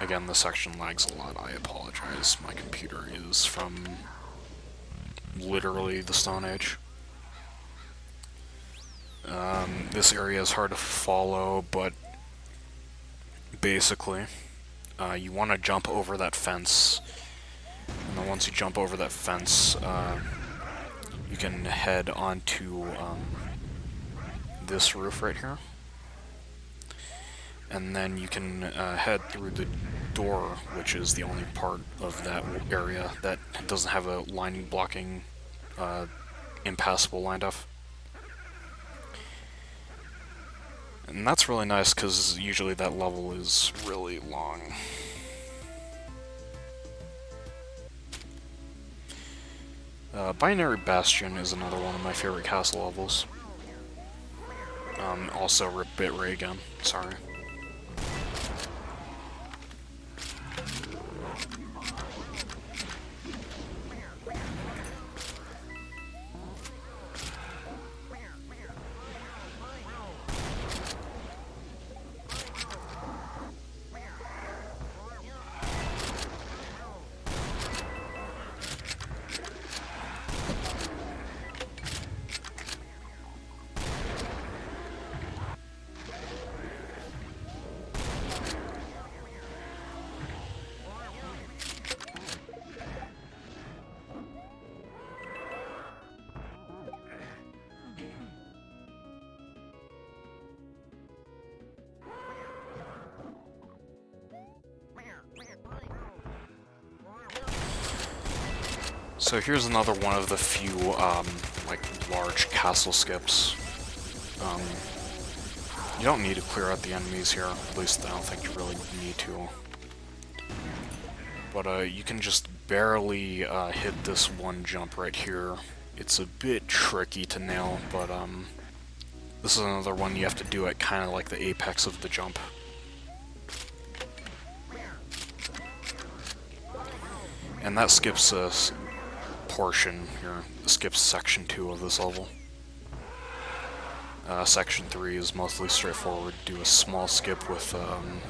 Again, this section lags a lot, I apologize. My computer is from literally the Stone Age. This area is hard to follow, but basically, you want to jump over that fence, and then once you jump over that fence, you can head onto this roof right here, and then you can head through the door, which is the only part of that area that doesn't have a line blocking impassable lined up. And that's really nice because usually that level is really long. Binary Bastion is another one of my favorite castle levels. Also rip bitrate again, sorry. So here's another one of the few, like, large castle skips. You don't need to clear out the enemies here, at least I don't think you really need to. But, you can just barely, hit this one jump right here. It's a bit tricky to nail, but, this is another one you have to do at kind of like the apex of the jump. And that skips a portion here, skips section 2 of this level. Section 3 is mostly straightforward, do a small skip with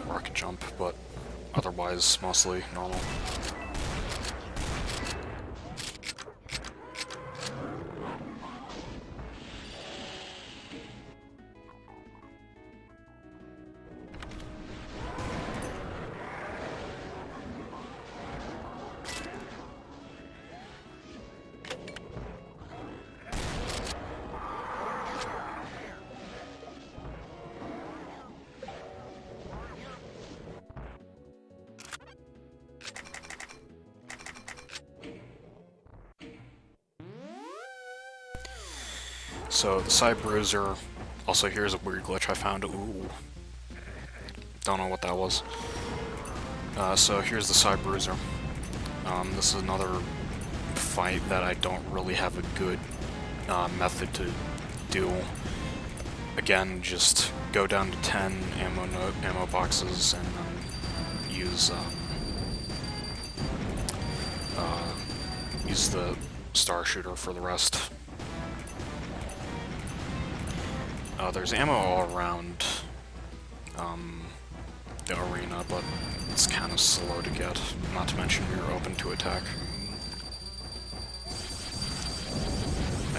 rocket jump, but otherwise mostly normal. So the side bruiser, also here's a weird glitch I found. Ooh. Don't know what that was. So here's the side bruiser. This is another fight that I don't really have a good method to do. Again, just go down to 10 ammo boxes and then use the star shooter for the rest. There's ammo all around the arena, but it's kind of slow to get, not to mention you're open to attack.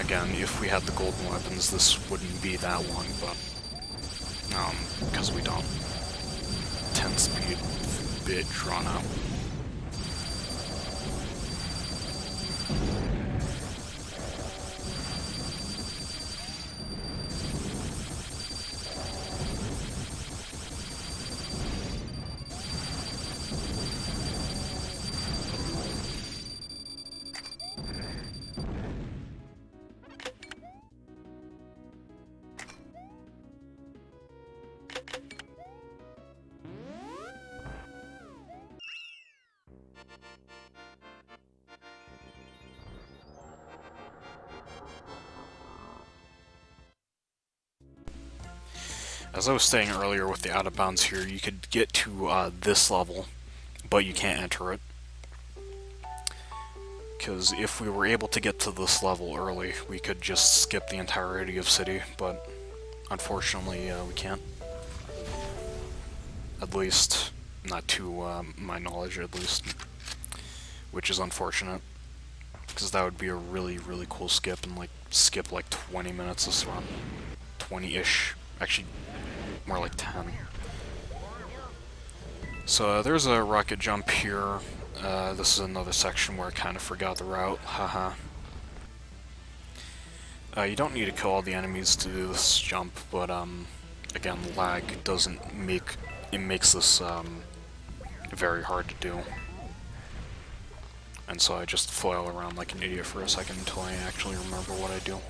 Again, if we had the golden weapons, this wouldn't be that long, but because we don't. 10 speed, bit drawn out. As I was saying earlier with the out of bounds here, you could get to this level, but you can't enter it. Because if we were able to get to this level early, we could just skip the entirety of City, but unfortunately we can't. At least, not to my knowledge at least, which is unfortunate. Because that would be a really, really cool skip, and skip like 20 minutes this run. 20-ish. Actually, more like 10. So there's a rocket jump here. This is another section where I kind of forgot the route. Haha. You don't need to kill all the enemies to do this jump, but again, lag doesn't make it makes this very hard to do. And so I just flail around like an idiot for a second until I actually remember what I do.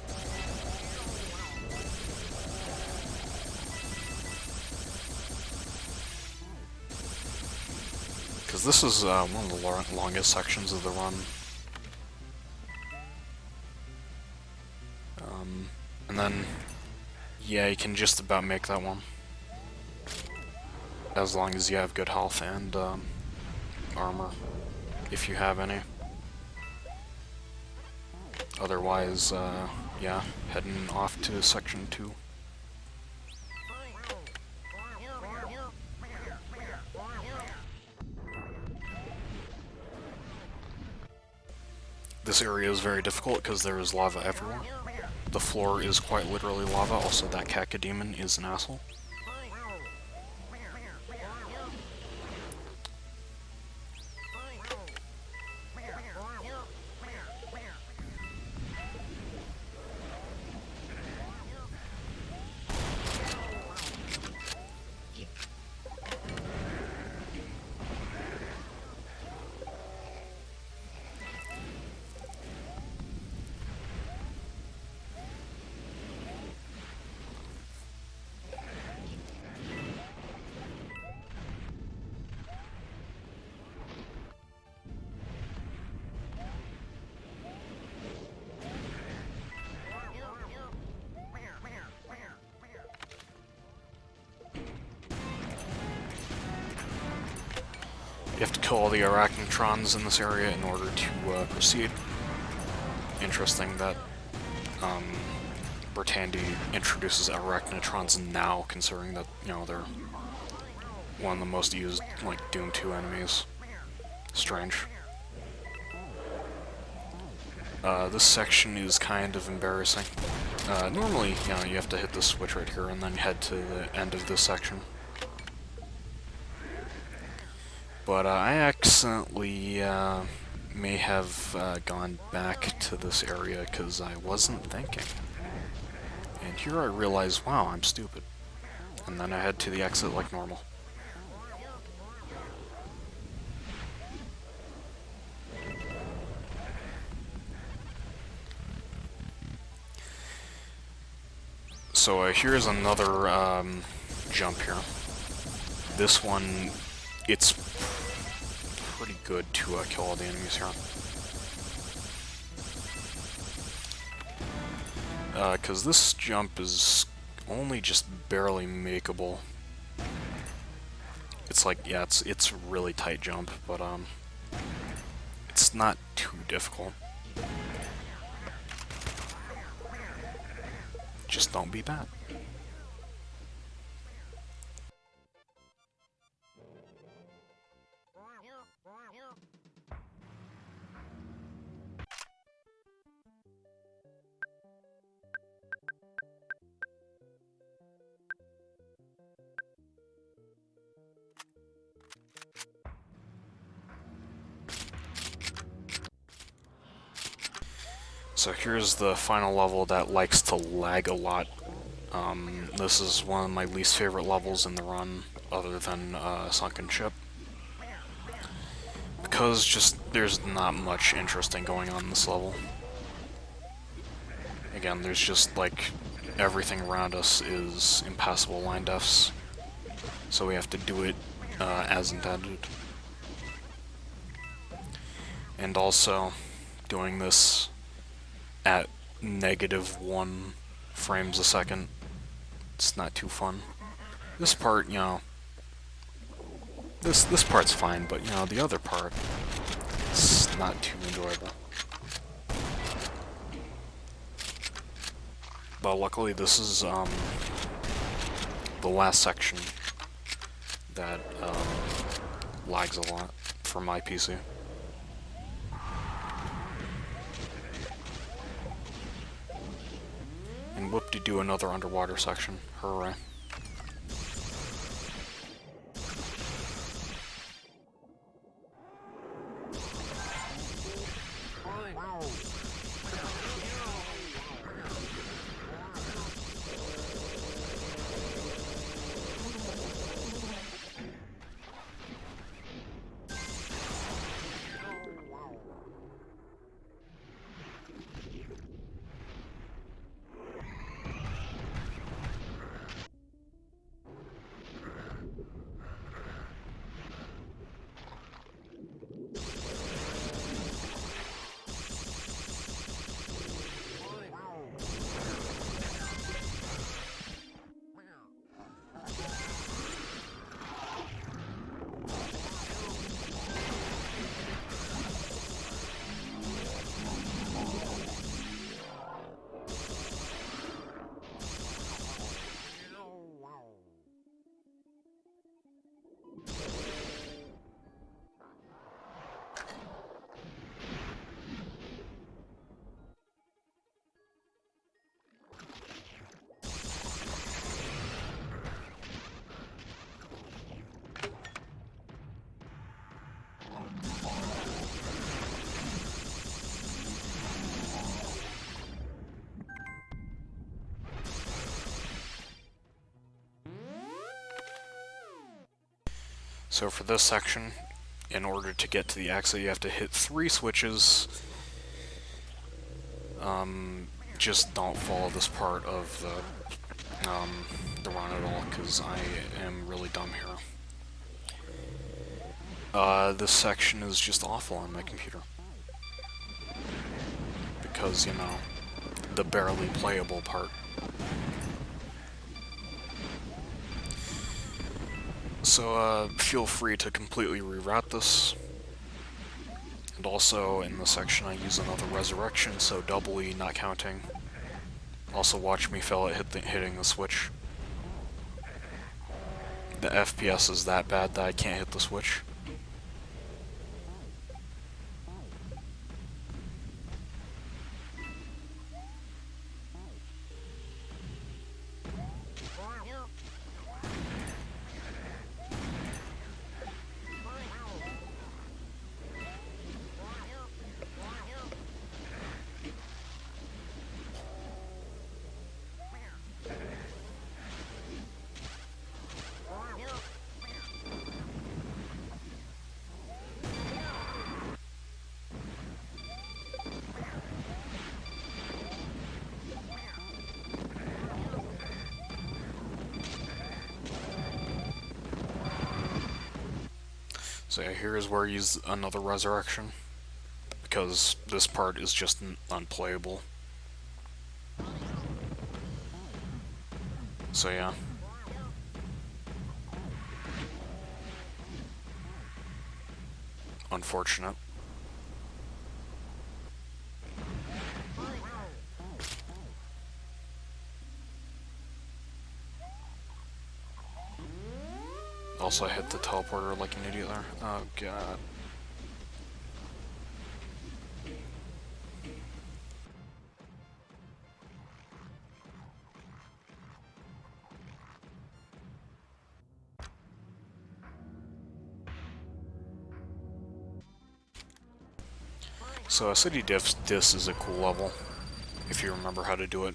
Because this is one of the longest sections of the run. And then, yeah, you can just about make that one. As long as you have good health and armor, if you have any. Otherwise, yeah, heading off to section 2. This area is very difficult because there is lava everywhere. The floor is quite literally lava, also that cacodemon is an asshole. You have to kill all the arachnotrons in this area in order to proceed. Interesting that Bertandi introduces arachnotrons now, considering that, you know, they're one of the most used, like, Doom 2 enemies. Strange. This section is kind of embarrassing. Normally, you know, you have to hit the switch right here and then head to the end of this section. But I accidentally may have gone back to this area because I wasn't thinking. And here I realize, wow, I'm stupid. And then I head to the exit like normal. So here's another jump here. This one, it's pretty good to kill all the enemies here. Because this jump is only just barely makeable. It's like, yeah, it's a really tight jump, but it's not too difficult. Just don't be bad. So here's the final level that likes to lag a lot. This is one of my least favorite levels in the run, other than Sunken Ship. Because just, there's not much interesting going on in this level. Again, there's just, like, everything around us is impassable line deaths. So we have to do it as intended. And also, doing this at -1 frames a second, it's not too fun. This part, you know, this part's fine, but you know, the other part, it's not too enjoyable. But luckily this is the last section that lags a lot for my PC. And whoop-de-doo, another underwater section. Hooray. So for this section, in order to get to the exit, you have to hit 3 switches. Just don't follow this part of the run at all, because I am really dumb here. This section is just awful on my computer. Because, you know, the barely playable part. So, feel free to completely reroute this. And also, in this section, I use another resurrection, so doubly not counting. Also, watch me fail at hitting the switch. The FPS is that bad that I can't hit the switch. So yeah, here is where you use another resurrection, because this part is just unplayable. So yeah. Unfortunate. Also, I hit the teleporter like an idiot there. Oh god. So, City Dis is a cool level, if you remember how to do it.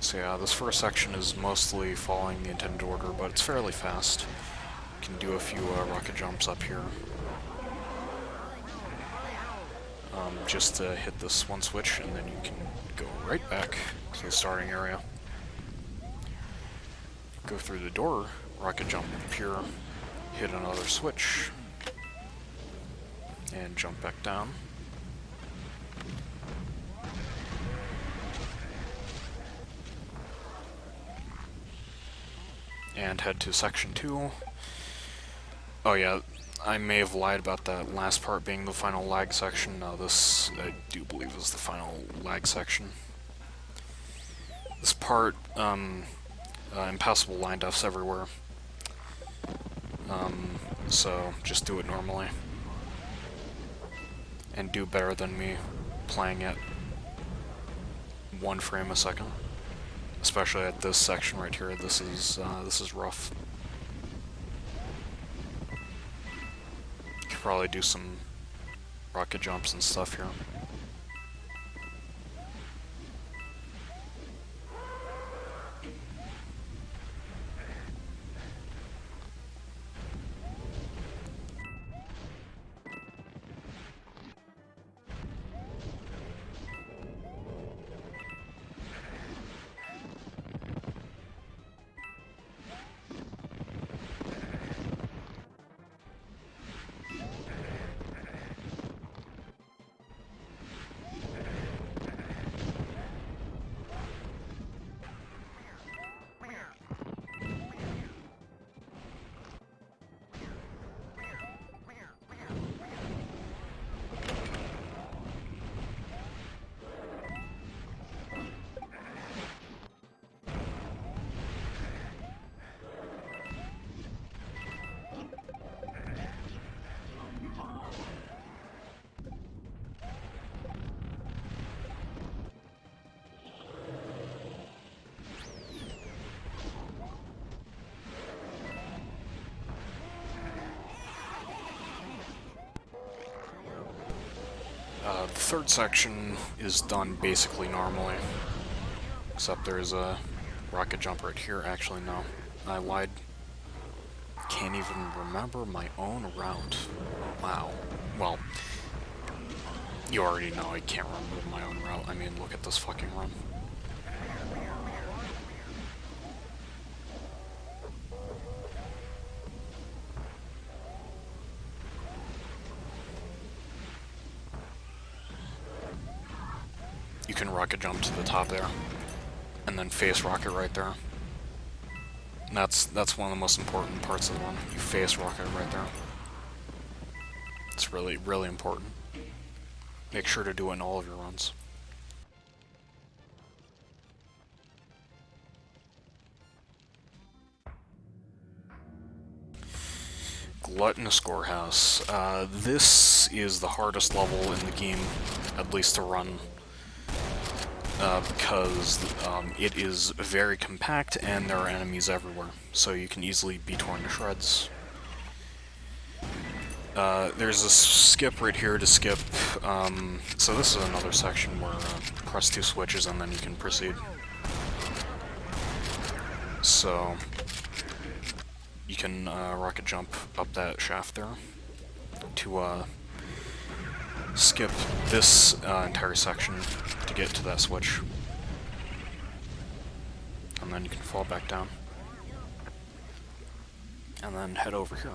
So yeah, this first section is mostly following the intended order, but it's fairly fast. You can do a few rocket jumps up here. Just to hit this one switch, and then you can go right back to the starting area. Go through the door, rocket jump up here, hit another switch, and jump back down. And head to section 2. Oh yeah, I may have lied about that last part being the final lag section. No, this, I do believe, is the final lag section. This part, impassable line deaths everywhere. So just do it normally. And do better than me playing it 1 frame a second. Especially at this section right here. This is rough. Could probably do some rocket jumps and stuff here. The third section is done basically normally, except there's a rocket jump right here. Actually, no, I lied. Can't even remember my own route. Wow. Well, you already know I can't remember my own route. I mean, look at this fucking run. You can rocket jump to the top there, and then face rocket right there. And that's one of the most important parts of the run. You face rocket right there. It's really, really important. Make sure to do it in all of your runs. Gluttonous Gorehouse. This is the hardest level in the game, at least to run. Because it is very compact and there are enemies everywhere, so you can easily be torn to shreds. There's a skip right here to skip, so this is another section where press 2 switches and then you can proceed. So you can rocket jump up that shaft there to skip this entire section to get to that switch. then you can fall back down. And then head over here.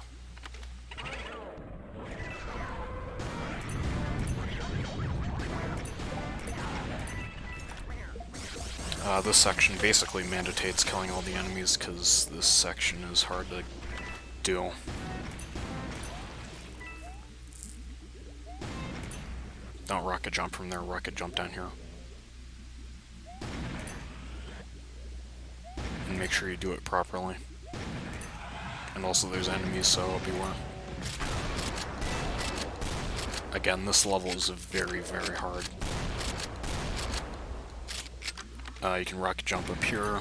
This section basically mandates killing all the enemies because this section is hard to do. Don't rocket jump from there, rocket jump down here. And make sure you do it properly. And also there's enemies, so beware. Again, this level is very, very hard. You can rocket jump up here.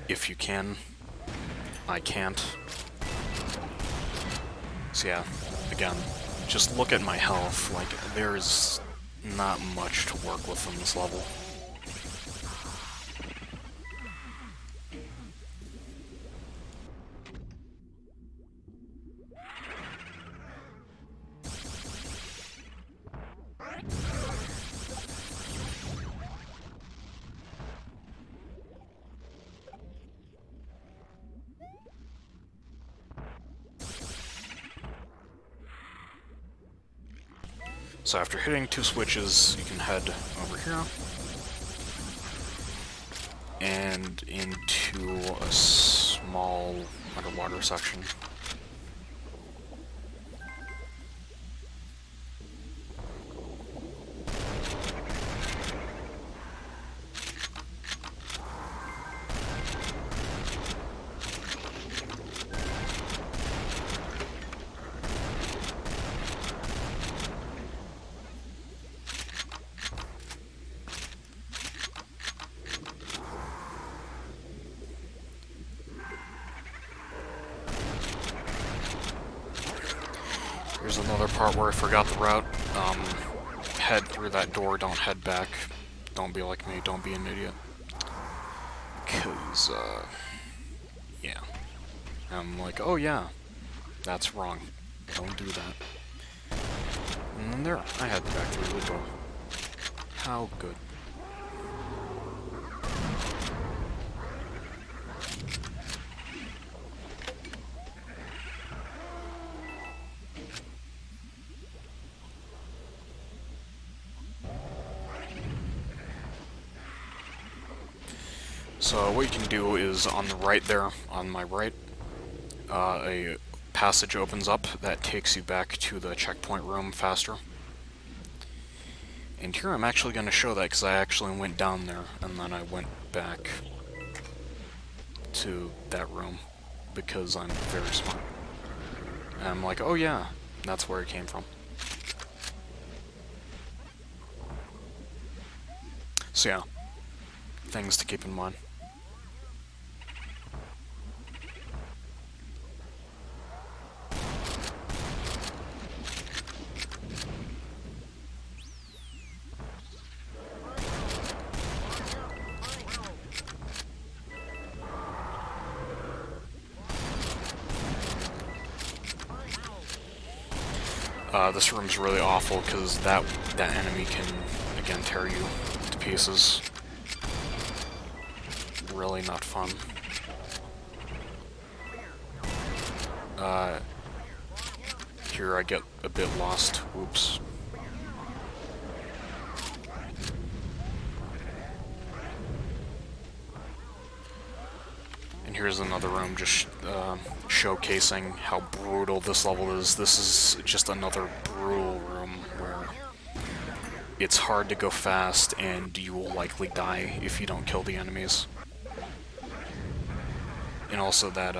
If you can. I can't. So yeah, again, just look at my health. Like, there's not much to work with in this level. So after hitting 2 switches, you can head over here and into a small underwater section. Here's another part where I forgot the route. Head through that door, don't head back. Don't be like me, don't be an idiot. Cause, yeah. I'm like, oh yeah, that's wrong. Don't do that. And then there, I head back through the door. How good. So what you can do is on the right there, on my right, a passage opens up that takes you back to the checkpoint room faster. And here I'm actually going to show that because I actually went down there and then I went back to that room because I'm very smart. And I'm like, oh yeah, that's where it came from. So yeah, things to keep in mind. This room's really awful because that enemy can, again, tear you to pieces. Really not fun. Here I get a bit lost. Oops. And here's another room just showcasing how brutal this level is. This is just another brutal room where it's hard to go fast and you will likely die if you don't kill the enemies. And also that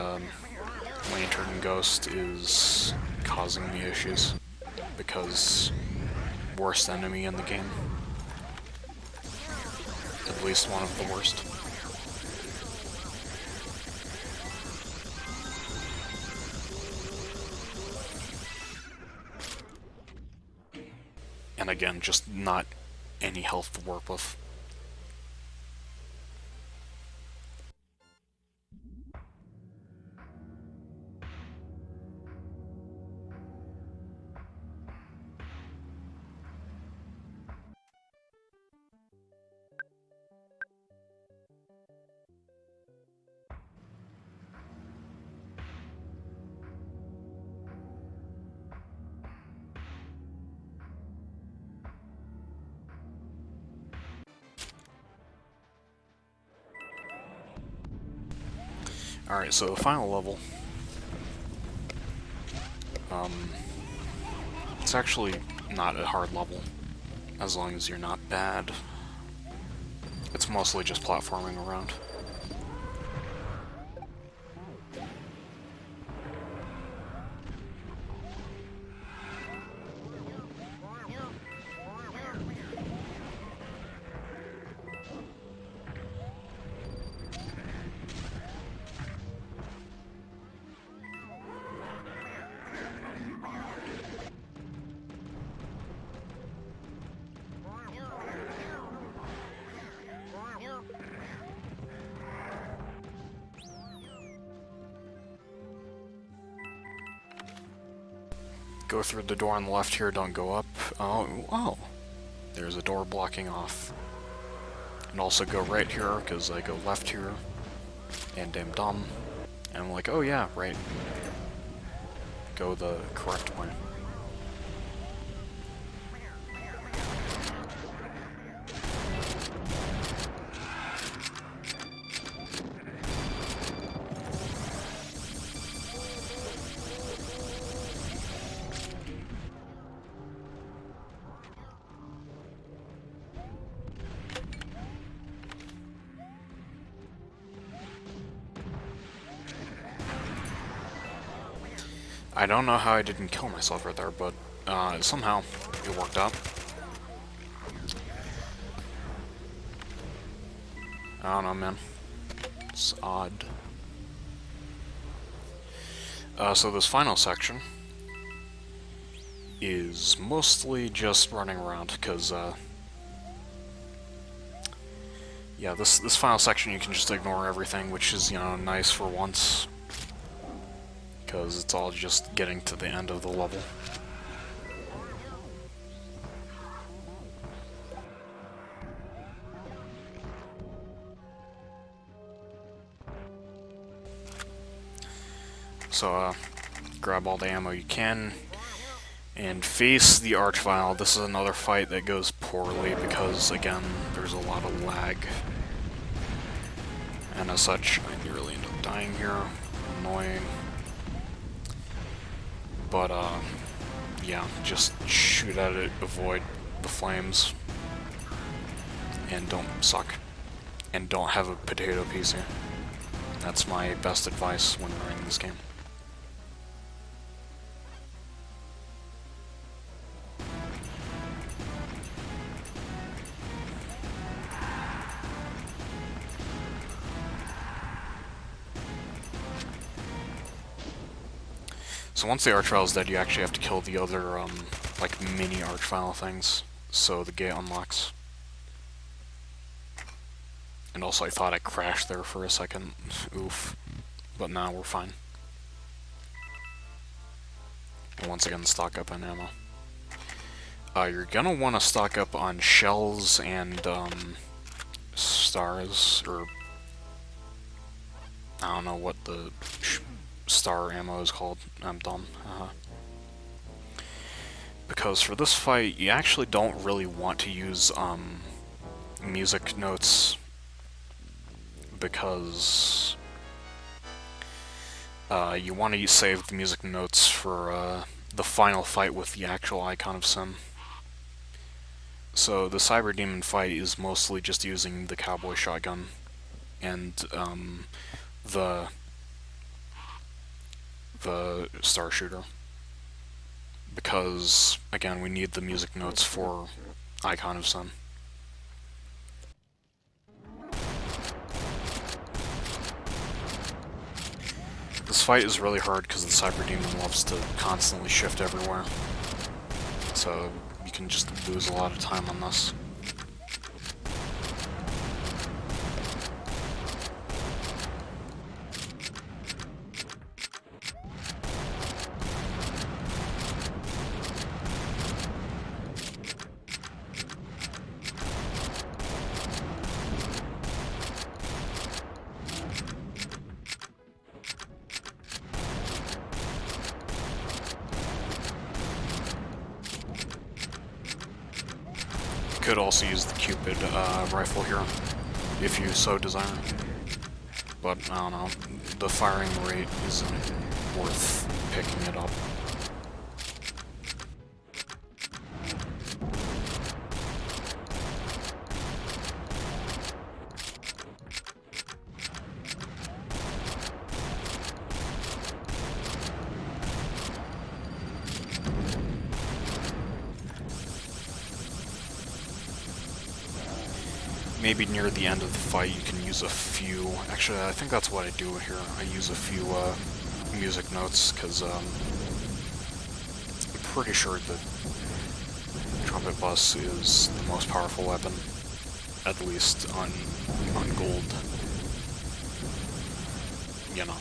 lantern ghost is causing me issues because worst enemy in the game. At least one of the worst. And again, just not any health to work with. Alright, so the final level. It's actually not a hard level, as long as you're not bad. It's mostly just platforming around. Go through the door on the left here, don't go up. Oh, there's a door blocking off. And also go right here, because I go left here, and I'm dumb. And I'm like, oh yeah, right. Go the correct way. I don't know how I didn't kill myself right there, but somehow it worked out. I don't know, man. It's odd. So this final section is mostly just running around, because, yeah, this final section you can just ignore everything, which is, you know, nice for once. Because it's all just getting to the end of the level. So, grab all the ammo you can, and face the Archvile. This is another fight that goes poorly because, again, there's a lot of lag. And as such, I nearly end up dying here. Annoying. But, yeah, just shoot at it, avoid the flames, and don't suck. And don't have a potato PC. That's my best advice when running this game. So once the Archvile is dead, you actually have to kill the other, like, mini Archvile things, so the gate unlocks. And also I thought I crashed there for a second. Oof. But now we're fine. And once again, stock up on ammo. You're gonna want to stock up on shells and, stars, or... I don't know what the... star ammo is called. I'm dumb. Because for this fight, you actually don't really want to use music notes, because you want to save the music notes for the final fight with the actual Icon of Sin. So the Cyber Demon fight is mostly just using the cowboy shotgun and the star shooter, because again we need the music notes for Icon of Sin. This fight is really hard because the Cyber Demon loves to constantly shift everywhere, so you can just lose a lot of time on this. Could also use the Cupid rifle here, if you so desire. But, I don't know, the firing rate isn't worth picking it up. Maybe near the end of the fight you can use a few... Actually, I think that's what I do here. I use a few music notes, because I'm pretty sure the trumpet bus is the most powerful weapon, at least on gold. You know.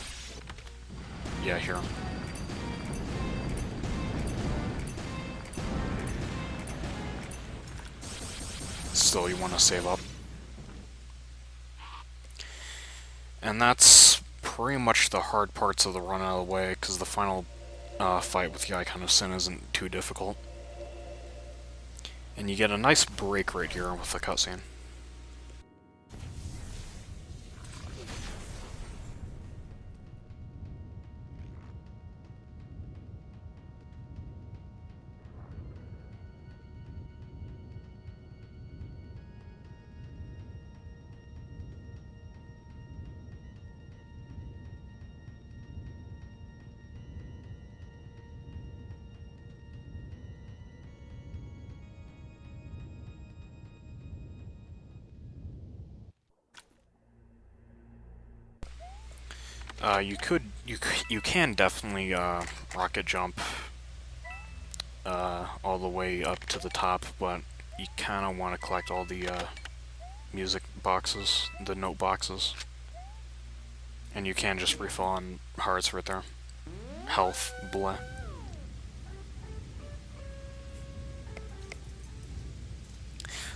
Yeah, here. Still, you want to save up. And that's pretty much the hard parts of the run out of the way, because the final fight with the Icon of Sin isn't too difficult. And you get a nice break right here with the cutscene. You can definitely rocket jump all the way up to the top, but you kind of want to collect all the music boxes, the note boxes, and you can just refill on hearts right there. Health, blah.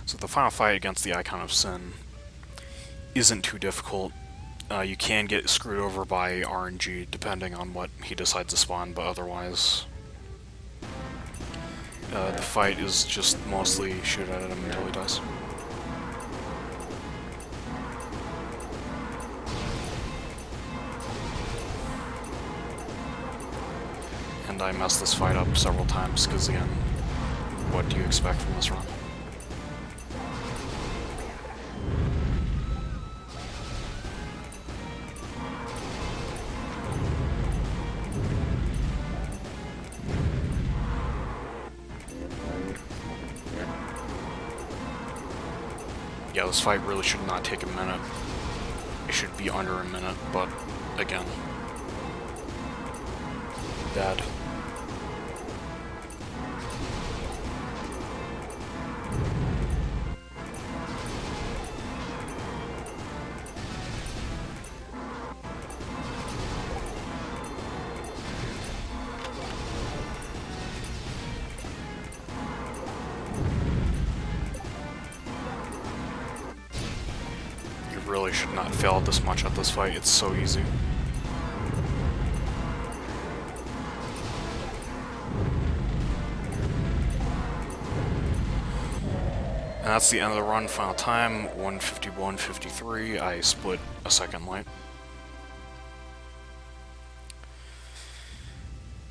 So the final fight against the Icon of Sin isn't too difficult. You can get screwed over by RNG depending on what he decides to spawn, but otherwise the fight is just mostly shoot at him until he dies. And I messed this fight up several times, because again, what do you expect from this run? Yeah, this fight really should not take a minute. It should be under a minute, but again, bad. Really should not fail this much at this fight, it's so easy. And that's the end of the run, final time, 1:51:53, I split a second light.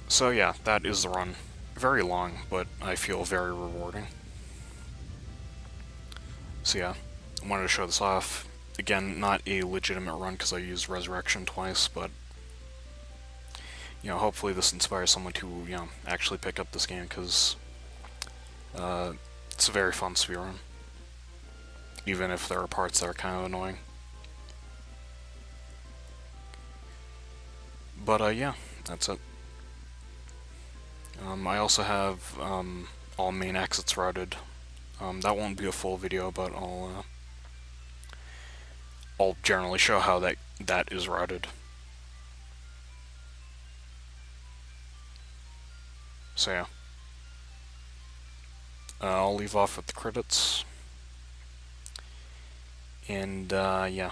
So yeah, that is the run. Very long, but I feel very rewarding. So yeah, I wanted to show this off. Again, not a legitimate run because I used Resurrection twice, but you know, hopefully this inspires someone to, you know, actually pick up this game, because it's a very fun speedrun, even if there are parts that are kind of annoying. But yeah, that's it. I also have all main exits routed. That won't be a full video, but I'll generally show how that is routed. So yeah. I'll leave off with the credits. And yeah.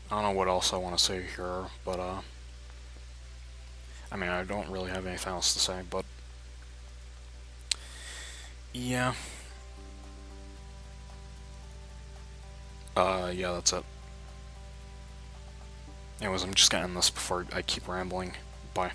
I don't know what else I want to say here, but I mean, I don't really have anything else to say, but yeah. Yeah, that's it. Anyways, I'm just gonna end this before I keep rambling. Bye.